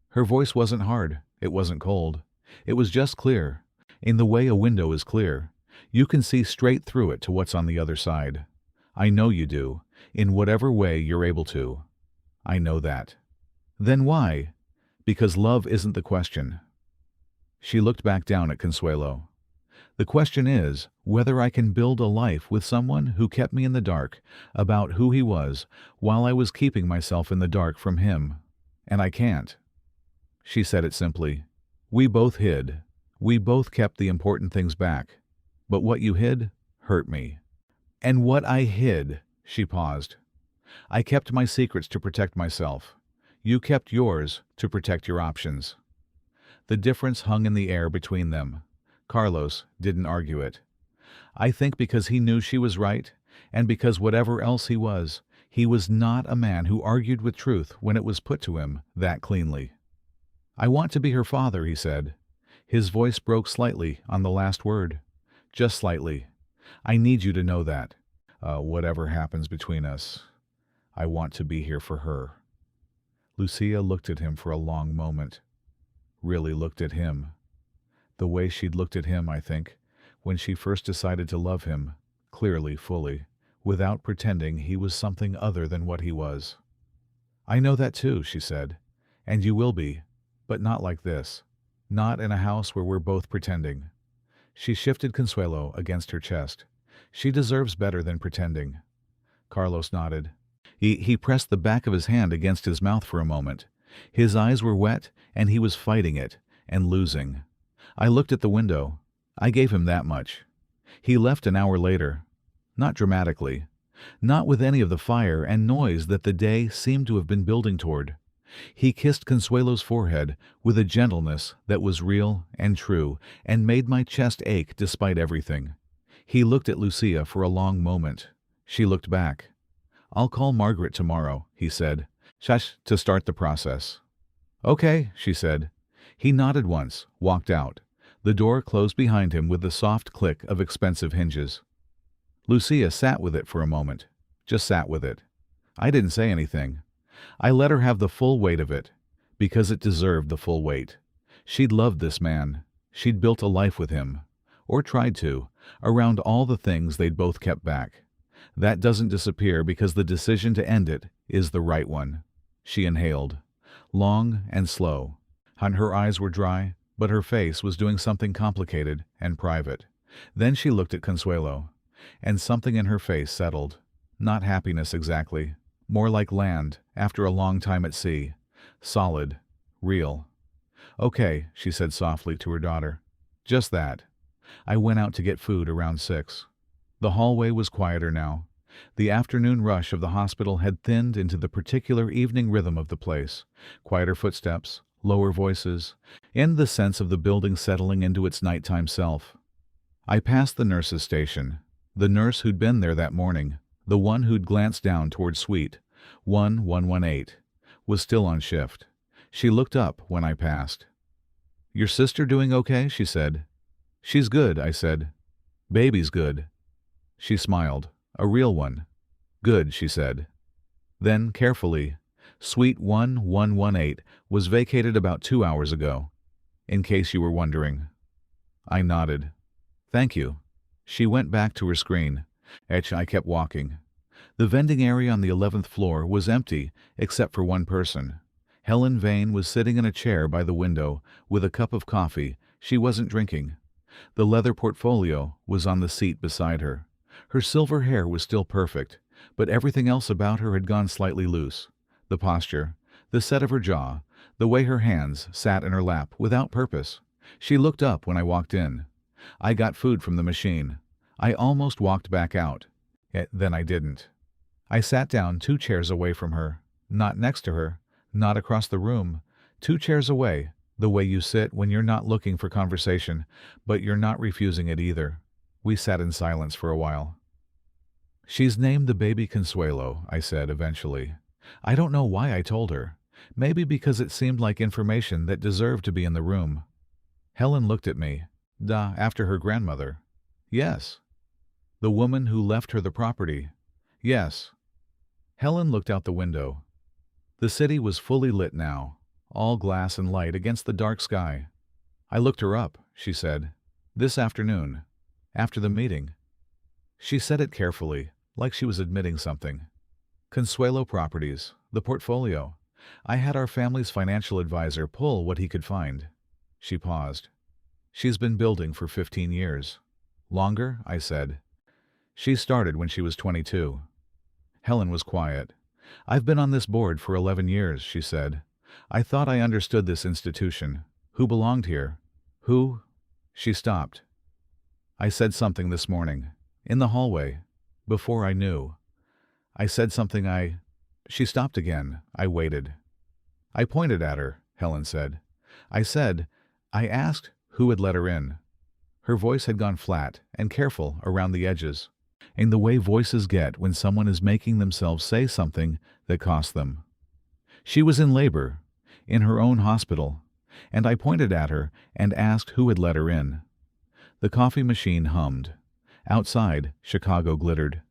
Her voice wasn't hard. It wasn't cold. It was just clear. In the way a window is clear. You can see straight through it to what's on the other side. I know you do, in whatever way you're able to. I know that. Then why? Because love isn't the question. She looked back down at Consuelo. The question is whether I can build a life with someone who kept me in the dark about who he was while I was keeping myself in the dark from him. And I can't. She said it simply. We both hid. We both kept the important things back. But what you hid hurt me. And what I hid, she paused. I kept my secrets to protect myself. You kept yours to protect your options. The difference hung in the air between them. Carlos didn't argue it. I think because he knew she was right, and because whatever else he was not a man who argued with truth when it was put to him that cleanly. I want to be her father, he said. His voice broke slightly on the last word. Just slightly. I need you to know that. Whatever happens between us, I want to be here for her. Lucia looked at him for a long moment. Really looked at him. The way she'd looked at him, I think, when she first decided to love him, clearly, fully, without pretending he was something other than what he was. I know that too, she said. And you will be, but not like this. Not in a house where we're both pretending. She shifted Consuelo against her chest. She deserves better than pretending. Carlos nodded. He pressed the back of his hand against his mouth for a moment. His eyes were wet, and he was fighting it, and losing. I looked at the window. I gave him that much. He left an hour later. Not dramatically. Not with any of the fire and noise that the day seemed to have been building toward. He kissed Consuelo's forehead with a gentleness that was real and true, and made my chest ache despite everything. He looked at Lucia for a long moment. She looked back. I'll call Margaret tomorrow, he said, to start the process. Okay, she said. He nodded once, walked out. The door closed behind him with the soft click of expensive hinges. Lucia sat with it for a moment. Just sat with it. I didn't say anything. I let her have the full weight of it, because it deserved the full weight. She'd loved this man. She'd built a life with him, or tried to, around all the things they'd both kept back. That doesn't disappear because the decision to end it is the right one. She inhaled, long and slow. Her eyes were dry, but her face was doing something complicated and private. Then she looked at Consuelo, and something in her face settled. Not happiness exactly, more like land after a long time at sea. Solid, real. "Okay," she said softly to her daughter. "Just that." I went out to get food around 6. The hallway was quieter now. The afternoon rush of the hospital had thinned into the particular evening rhythm of the place. Quieter footsteps, lower voices, and the sense of the building settling into its nighttime self. I passed the nurse's station. The nurse who'd been there that morning, the one who'd glanced down toward suite 1118, was still on shift. She looked up when I passed. "Your sister doing okay?" she said. "She's good," I said. "Baby's good." She smiled. "A real one." "Good," she said. Then, carefully, Suite 1118 was vacated about 2 hours ago, in case you were wondering. I nodded. "Thank you." She went back to her screen. I kept walking. The vending area on the 11th floor was empty except for one person. Helen Vane was sitting in a chair by the window with a cup of coffee she wasn't drinking. The leather portfolio was on the seat beside her. Her silver hair was still perfect, but everything else about her had gone slightly loose. The posture, the set of her jaw, the way her hands sat in her lap without purpose. She looked up when I walked in. I got food from the machine. I almost walked back out. Then I didn't. I sat down 2 chairs away from her, not next to her, not across the room, 2 chairs away, the way you sit when you're not looking for conversation, but you're not refusing it either. We sat in silence for a while. "She's named the baby Consuelo," I said eventually. I don't know why I told her. Maybe because it seemed like information that deserved to be in the room. Helen looked at me. After her grandmother. "Yes." "The woman who left her the property." "Yes." Helen looked out the window. The city was fully lit now, all glass and light against the dark sky. "I looked her up," she said. "This afternoon. After the meeting." She said it carefully, like she was admitting something. "Consuelo Properties, the portfolio. I had our family's financial advisor pull what he could find." She paused. "She's been building for 15 years. Longer?" I said. "She started when she was 22. Helen was quiet. "I've been on this board for 11 years, she said. "I thought I understood this institution. Who belonged here? Who—" She stopped. "I said something this morning. In the hallway. Before I knew. I said something She stopped again. I waited. "I pointed at her," Helen said. I asked who had let her in." Her voice had gone flat and careful around the edges, in the way voices get when someone is making themselves say something that costs them. She was in labor, in her own hospital, and I pointed at her and asked who had let her in. The coffee machine hummed. Outside, Chicago glittered.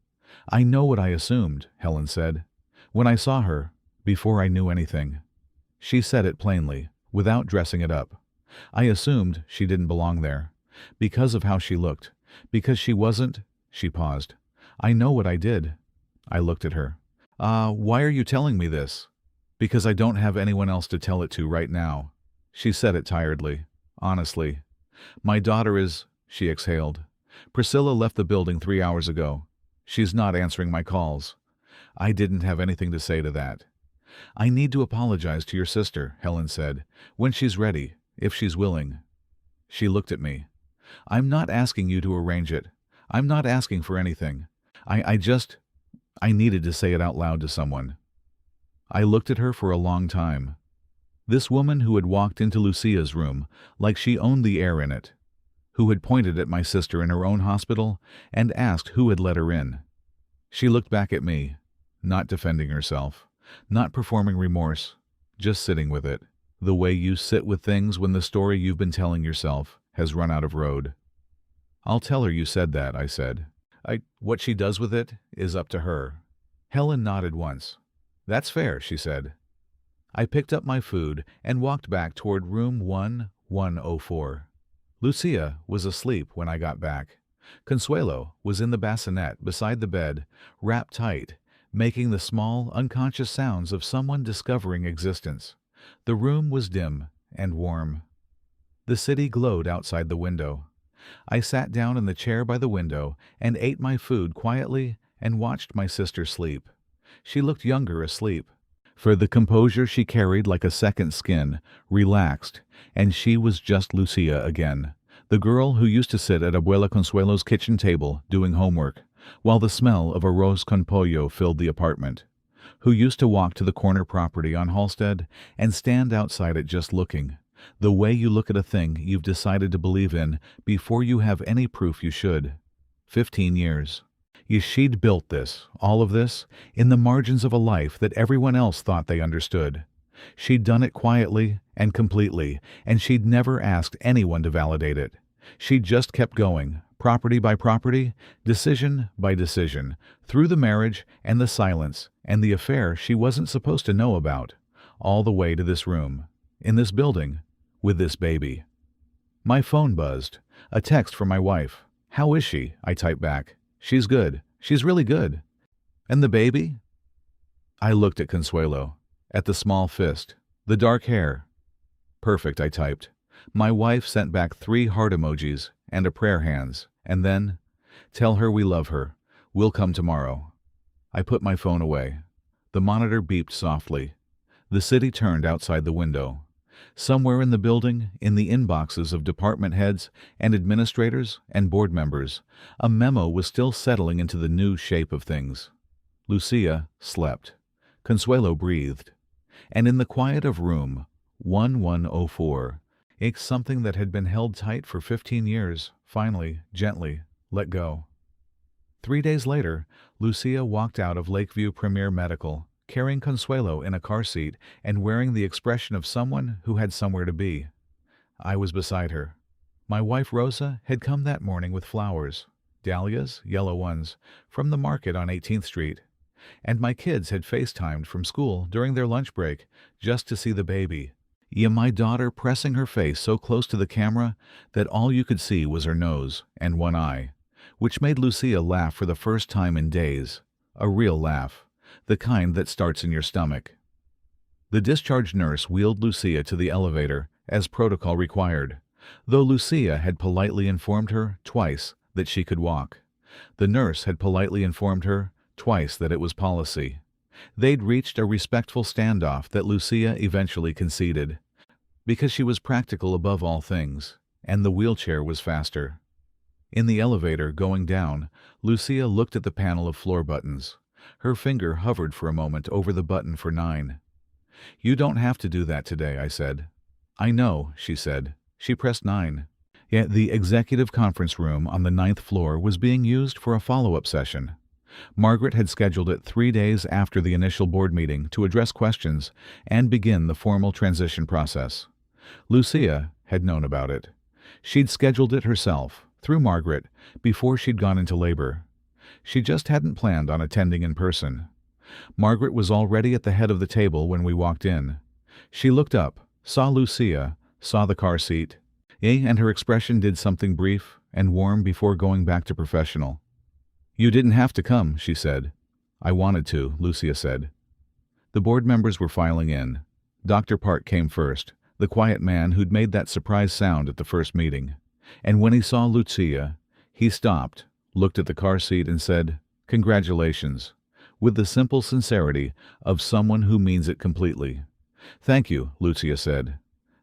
"I know what I assumed," Helen said. "When I saw her, before I knew anything." She said it plainly, without dressing it up. "I assumed she didn't belong there. Because of how she looked. Because she wasn't—" She paused. "I know what I did." I looked at her. Why are you telling me this?" "Because I don't have anyone else to tell it to right now." She said it tiredly, honestly. "My daughter is—" She exhaled. "Priscilla left the building 3 hours ago. She's not answering my calls." I didn't have anything to say to that. "I need to apologize to your sister," Helen said, "when she's ready, if she's willing." She looked at me. "I'm not asking you to arrange it. I'm not asking for anything. I needed to say it out loud to someone." I looked at her for a long time. This woman who had walked into Lucia's room like she owned the air in it, who had pointed at my sister in her own hospital and asked who had let her in. She looked back at me, not defending herself, not performing remorse, just sitting with it, the way you sit with things when the story you've been telling yourself has run out of road. "I'll tell her you said that," I said. What she does with it is up to her." Helen nodded once. "That's fair," she said. I picked up my food and walked back toward room 1104. Lucia was asleep when I got back. Consuelo was in the bassinet beside the bed, wrapped tight, making the small, unconscious sounds of someone discovering existence. The room was dim and warm. The city glowed outside the window. I sat down in the chair by the window and ate my food quietly and watched my sister sleep. She looked younger asleep, for the composure she carried like a second skin relaxed, and she was just Lucia again, the girl who used to sit at Abuela Consuelo's kitchen table doing homework, while the smell of arroz con pollo filled the apartment, who used to walk to the corner property on Halsted and stand outside it just looking, the way you look at a thing you've decided to believe in before you have any proof you should. 15 years. She'd built this, all of this, in the margins of a life that everyone else thought they understood. She'd done it quietly and completely, and she'd never asked anyone to validate it. She'd just kept going, property by property, decision by decision, through the marriage and the silence and the affair she wasn't supposed to know about, all the way to this room, in this building, with this baby. My phone buzzed. A text from my wife. "How is she?" I typed back. "She's good. She's really good." "And the baby?" I looked at Consuelo, at the small fist, the dark hair. "Perfect," I typed. My wife sent back 3 heart emojis and a prayer hands, and then, "Tell her we love her. We'll come tomorrow." I put my phone away. The monitor beeped softly. The city turned outside the window. Somewhere in the building, in the inboxes of department heads and administrators and board members, a memo was still settling into the new shape of things. Lucia slept. Consuelo breathed. And in the quiet of room 1104, something that had been held tight for 15 years, finally, gently, let go. 3 days later, Lucia walked out of Lakeview Premiere Medical, carrying Consuelo in a car seat and wearing the expression of someone who had somewhere to be. I was beside her. My wife Rosa had come that morning with flowers, dahlias, yellow ones, from the market on 18th Street, and my kids had FaceTimed from school during their lunch break just to see the baby. My daughter pressing her face so close to the camera that all you could see was her nose and one eye, which made Lucia laugh for the first time in days, a real laugh. The kind that starts in your stomach. The discharge nurse wheeled Lucia to the elevator, as protocol required, though Lucia had politely informed her twice that she could walk. The nurse had politely informed her twice that it was policy. They'd reached a respectful standoff that Lucia eventually conceded, because she was practical above all things, and the wheelchair was faster. In the elevator going down, Lucia looked at the panel of floor buttons. Her finger hovered for a moment over the button for 9. "You don't have to do that today," I said. "I know," she said. She pressed 9. Yet the executive conference room on the 9th floor was being used for a follow-up session. Margaret had scheduled it 3 days after the initial board meeting to address questions and begin the formal transition process. Lucia had known about it. She'd scheduled it herself, through Margaret, before she'd gone into labor. She just hadn't planned on attending in person. Margaret was already at the head of the table when we walked in. She looked up, saw Lucia, saw the car seat, and her expression did something brief and warm before going back to professional. "You didn't have to come," she said. "I wanted to," Lucia said. The board members were filing in. Dr. Park came first, the quiet man who'd made that surprise sound at the first meeting. And when he saw Lucia, he stopped, looked at the car seat and said, "Congratulations," with the simple sincerity of someone who means it completely. "Thank you," Lucia said.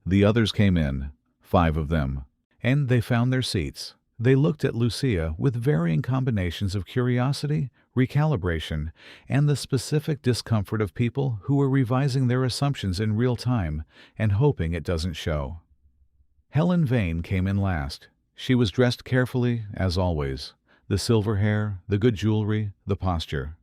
The others came in, 5 of them, and they found their seats. They looked at Lucia with varying combinations of curiosity, recalibration, and the specific discomfort of people who are revising their assumptions in real time and hoping it doesn't show. Helen Vane came in last. She was dressed carefully, as always. The silver hair, the good jewelry, the posture.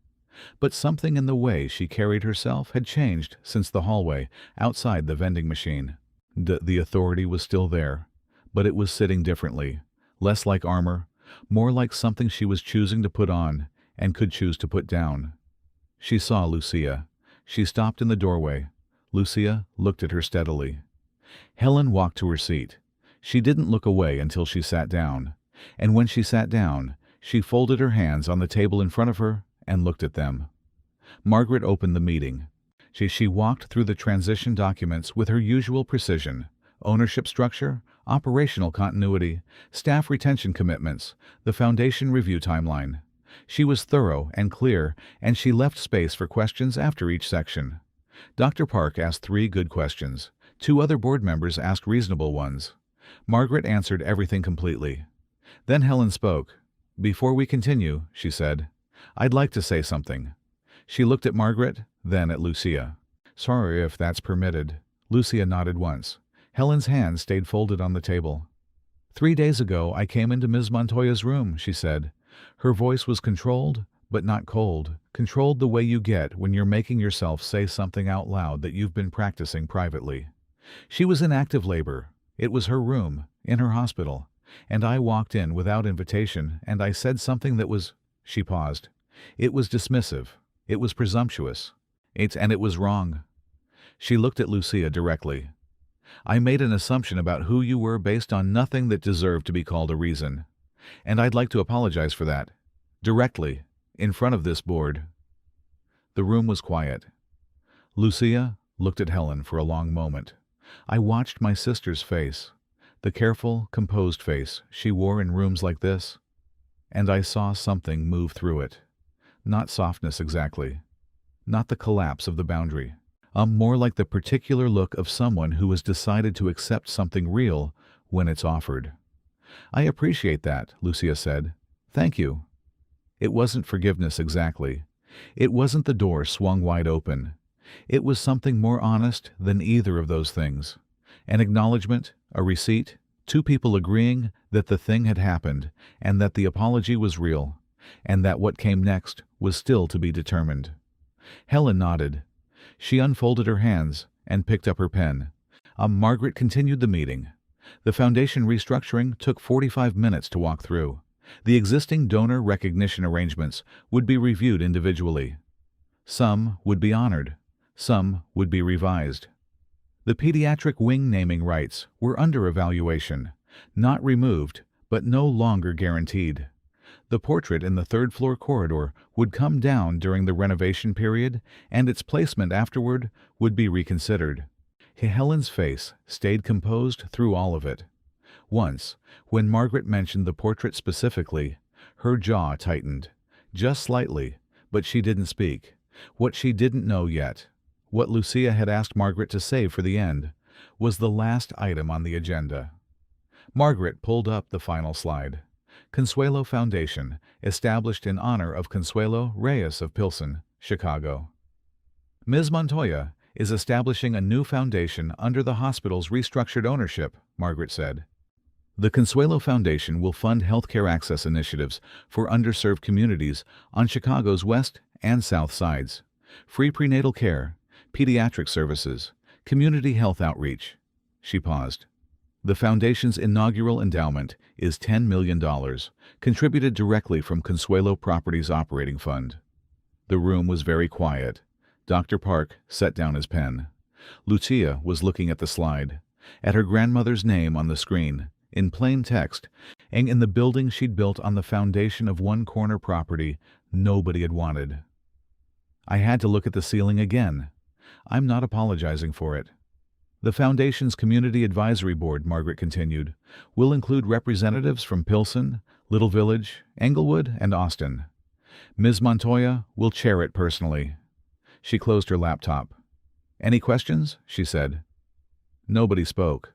But something in the way she carried herself had changed since the hallway, outside the vending machine. The authority was still there, but it was sitting differently, less like armor, more like something she was choosing to put on and could choose to put down. She saw Lucia. She stopped in the doorway. Lucia looked at her steadily. Helen walked to her seat. She didn't look away until she sat down. And when she sat down, she folded her hands on the table in front of her and looked at them. Margaret opened the meeting. She walked through the transition documents with her usual precision: ownership structure, operational continuity, staff retention commitments, the foundation review timeline. She was thorough and clear, and she left space for questions after each section. Dr. Park asked 3 good questions. 2 other board members asked reasonable ones. Margaret answered everything completely. Then Helen spoke. "Before we continue," she said, "I'd like to say something." She looked at Margaret, then at Lucia. "Sorry if that's permitted." Lucia nodded once. Helen's hands stayed folded on the table. 3 days ago I came into Ms. Montoya's room," she said. Her voice was controlled, but not cold. Controlled the way you get when you're making yourself say something out loud that you've been practicing privately. She was in active labor. It was her room, in her hospital. And I walked in without invitation, and I said something that was— She paused. It was dismissive. It was presumptuous. And it was wrong. She looked at Lucia directly. I made an assumption about who you were based on nothing that deserved to be called a reason. And I'd like to apologize for that. Directly, in front of this board. The room was quiet. Lucia looked at Helen for a long moment. I watched my sister's face, the careful, composed face she wore in rooms like this, and I saw something move through it. Not softness exactly. Not the collapse of the boundary. More like the particular look of someone who has decided to accept something real when it's offered. I appreciate that, Lucia said. Thank you. It wasn't forgiveness exactly. It wasn't the door swung wide open. It was something more honest than either of those things. An acknowledgement, a receipt, 2 people agreeing that the thing had happened and that the apology was real, and that what came next was still to be determined. Helen nodded. She unfolded her hands and picked up her pen. Margaret continued the meeting. The foundation restructuring took 45 minutes to walk through. The existing donor recognition arrangements would be reviewed individually. Some would be honored. Some would be revised. The pediatric wing naming rights were under evaluation, not removed, but no longer guaranteed. The portrait in the 3rd-floor corridor would come down during the renovation period, and its placement afterward would be reconsidered. Helen's face stayed composed through all of it. Once, when Margaret mentioned the portrait specifically, her jaw tightened. Just slightly, but she didn't speak. What she didn't know yet, what Lucia had asked Margaret to save for the end, was the last item on the agenda. Margaret pulled up the final slide. Consuelo Foundation, established in honor of Consuelo Reyes of Pilsen, Chicago. Ms. Montoya is establishing a new foundation under the hospital's restructured ownership, Margaret said. The Consuelo Foundation will fund healthcare access initiatives for underserved communities on Chicago's west and south sides. Free prenatal care, pediatric services, community health outreach. She paused. The Foundation's inaugural endowment is $10 million, contributed directly from Consuelo Properties Operating Fund. The room was very quiet. Dr. Park set down his pen. Lucia was looking at the slide, at her grandmother's name on the screen, in plain text, and in the building she'd built on the foundation of one corner property nobody had wanted. I had to look at the ceiling again. I'm not apologizing for it. The Foundation's Community Advisory Board, Margaret continued, will include representatives from Pilsen, Little Village, Englewood, and Austin. Ms. Montoya will chair it personally. She closed her laptop. Any questions? She said. Nobody spoke.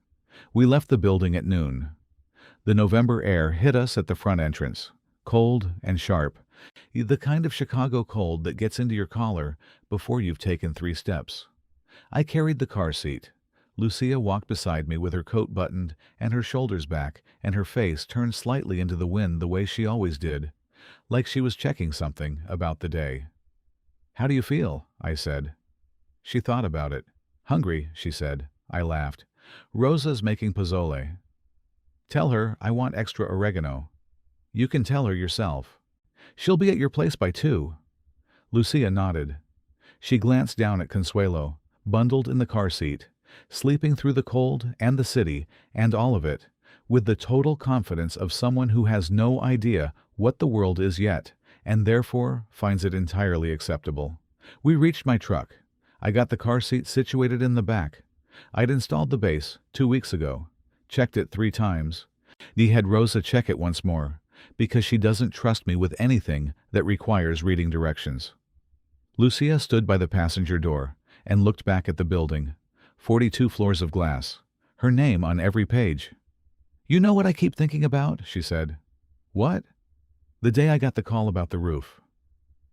We left the building at noon. The November air hit us at the front entrance, cold and sharp, the kind of Chicago cold that gets into your collar before you've taken 3 steps. I carried the car seat. Lucia walked beside me with her coat buttoned and her shoulders back and her face turned slightly into the wind the way she always did, like she was checking something about the day. How do you feel? I said. She thought about it. Hungry, she said. I laughed. Rosa's making pozole. Tell her I want extra oregano. You can tell her yourself. She'll be at your place by 2. Lucia nodded. She glanced down at Consuelo, bundled in the car seat, sleeping through the cold and the city and all of it, with the total confidence of someone who has no idea what the world is yet, and therefore finds it entirely acceptable. We reached my truck. I got the car seat situated in the back. I'd installed the base 2 weeks ago, checked it 3 times. He had Rosa check it once more, because she doesn't trust me with anything that requires reading directions. Lucia stood by the passenger door and looked back at the building. 42 floors of glass. Her name on every page. "You know what I keep thinking about?" she said. "What?" "The day I got the call about the roof."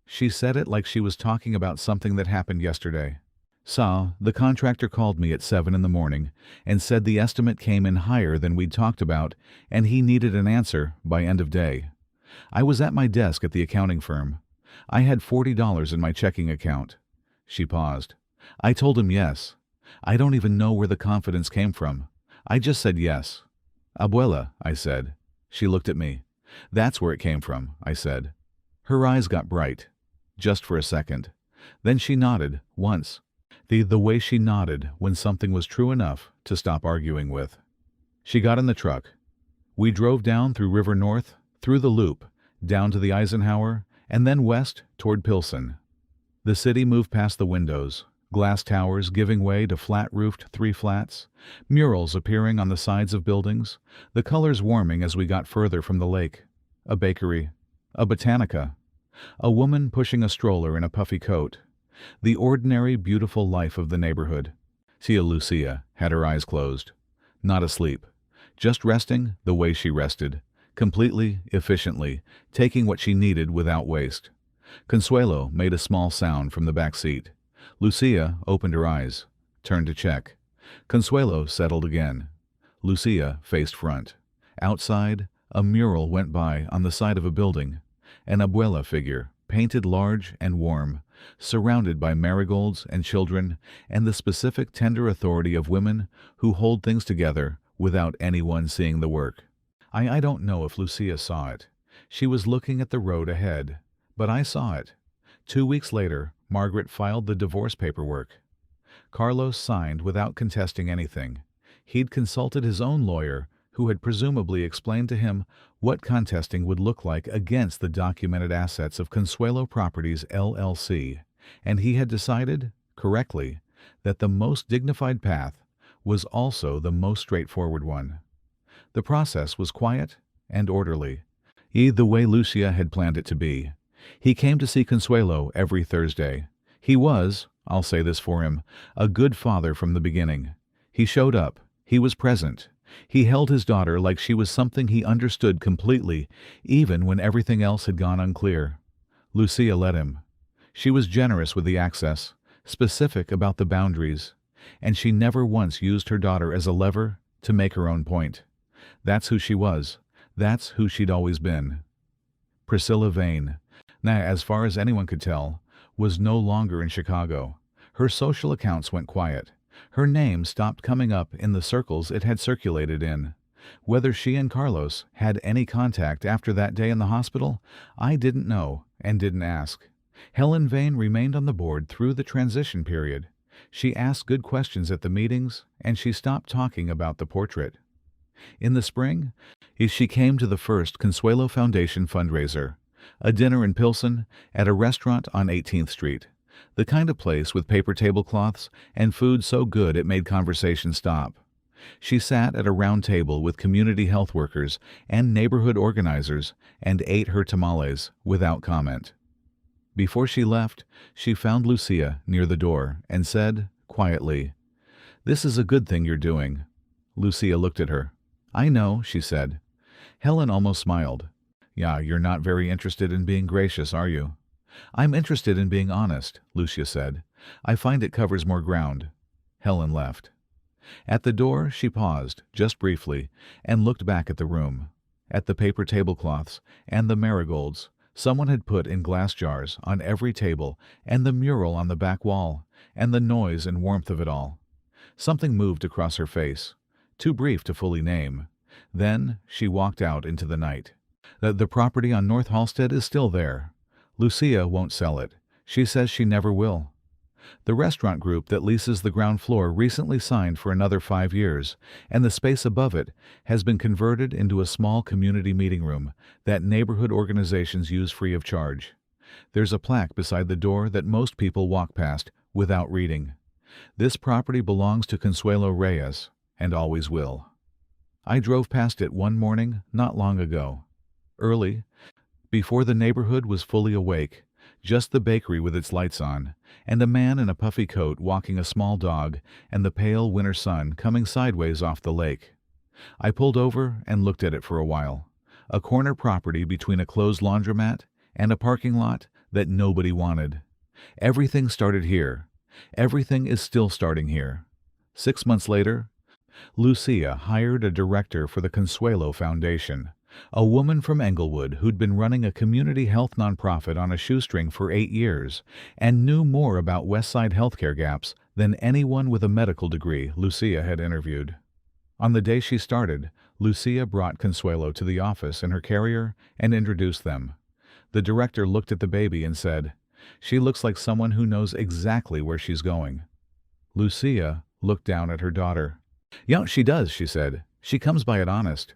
She said it like she was talking about something that happened yesterday. The contractor called me at 7 in the morning and said the estimate came in higher than we'd talked about and he needed an answer by end of day. I was at my desk at the accounting firm. I had $40 in my checking account. She paused. I told him yes. I don't even know where the confidence came from. I just said yes. "Abuela," I said. She looked at me. "That's where it came from," I said. Her eyes got bright. Just for a second. Then she nodded, once. The way she nodded when something was true enough to stop arguing with. She got in the truck. We drove down through River North, through the Loop, down to the Eisenhower, and then west toward Pilsen. The city moved past the windows, glass towers giving way to flat-roofed 3 flats, murals appearing on the sides of buildings, the colors warming as we got further from the lake. A bakery, a botanica, a woman pushing a stroller in a puffy coat. The ordinary, beautiful life of the neighborhood. Tia Lucia had her eyes closed. Not asleep. Just resting the way she rested. Completely, efficiently, taking what she needed without waste. Consuelo made a small sound from the back seat. Lucia opened her eyes, turned to check. Consuelo settled again. Lucia faced front. Outside, a mural went by on the side of a building. An abuela figure, painted large and warm, surrounded by marigolds and children and the specific tender authority of women who hold things together without anyone seeing the work. I don't know if Lucia saw it. She was looking at the road ahead, but I saw it. 2 weeks later, Margaret filed the divorce paperwork. Carlos signed without contesting anything. He'd consulted his own lawyer, who had presumably explained to him what contesting would look like against the documented assets of Consuelo Properties, LLC, and he had decided, correctly, that the most dignified path was also the most straightforward one. The process was quiet and orderly, the way Lucia had planned it to be. He came to see Consuelo every Thursday. He was, I'll say this for him, a good father from the beginning. He showed up. He was present. He held his daughter like she was something he understood completely, even when everything else had gone unclear. Lucia let him. She was generous with the access, specific about the boundaries, and she never once used her daughter as a lever to make her own point. That's who she was. That's who she'd always been. Priscilla Vane, now as far as anyone could tell, was no longer in Chicago. Her social accounts went quiet. Her name stopped coming up in the circles it had circulated in. Whether she and Carlos had any contact after that day in the hospital, I didn't know and didn't ask. Helen Vane remained on the board through the transition period. She asked good questions at the meetings, and she stopped talking about the portrait. In the spring, she came to the first Consuelo Foundation fundraiser, a dinner in Pilsen at a restaurant on 18th Street. The kind of place with paper tablecloths and food so good it made conversation stop. She sat at a round table with community health workers and neighborhood organizers and ate her tamales without comment. Before she left, she found Lucia near the door and said, quietly, "This is a good thing you're doing." Lucia looked at her. "I know," she said. Helen almost smiled. "Yeah, you're not very interested in being gracious, are you?" "I'm interested in being honest," Lucia said. "I find it covers more ground." Helen left. At the door, she paused, just briefly, and looked back at the room, at the paper tablecloths and the marigolds someone had put in glass jars on every table, and the mural on the back wall, and the noise and warmth of it all. Something moved across her face, too brief to fully name. Then she walked out into the night. The property on North Halsted is still there. Lucia won't sell it. She says she never will. The restaurant group that leases the ground floor recently signed for another 5 years, and the space above it has been converted into a small community meeting room that neighborhood organizations use free of charge. There's a plaque beside the door that most people walk past without reading. This property belongs to Consuelo Reyes, and always will. I drove past it one morning not long ago. Early, before the neighborhood was fully awake, just the bakery with its lights on, and a man in a puffy coat walking a small dog, and the pale winter sun coming sideways off the lake. I pulled over and looked at it for a while. A corner property between a closed laundromat and a parking lot that nobody wanted. Everything started here. Everything is still starting here. 6 months later, Lucia hired a director for the Consuelo Foundation, a woman from Englewood who'd been running a community health nonprofit on a shoestring for 8 years and knew more about Westside healthcare gaps than anyone with a medical degree Lucia had interviewed. On the day she started, Lucia brought Consuelo to the office in her carrier and introduced them. The director looked at the baby and said, "She looks like someone who knows exactly where she's going." Lucia looked down at her daughter. "Yeah, she does," she said. "She comes by it honest."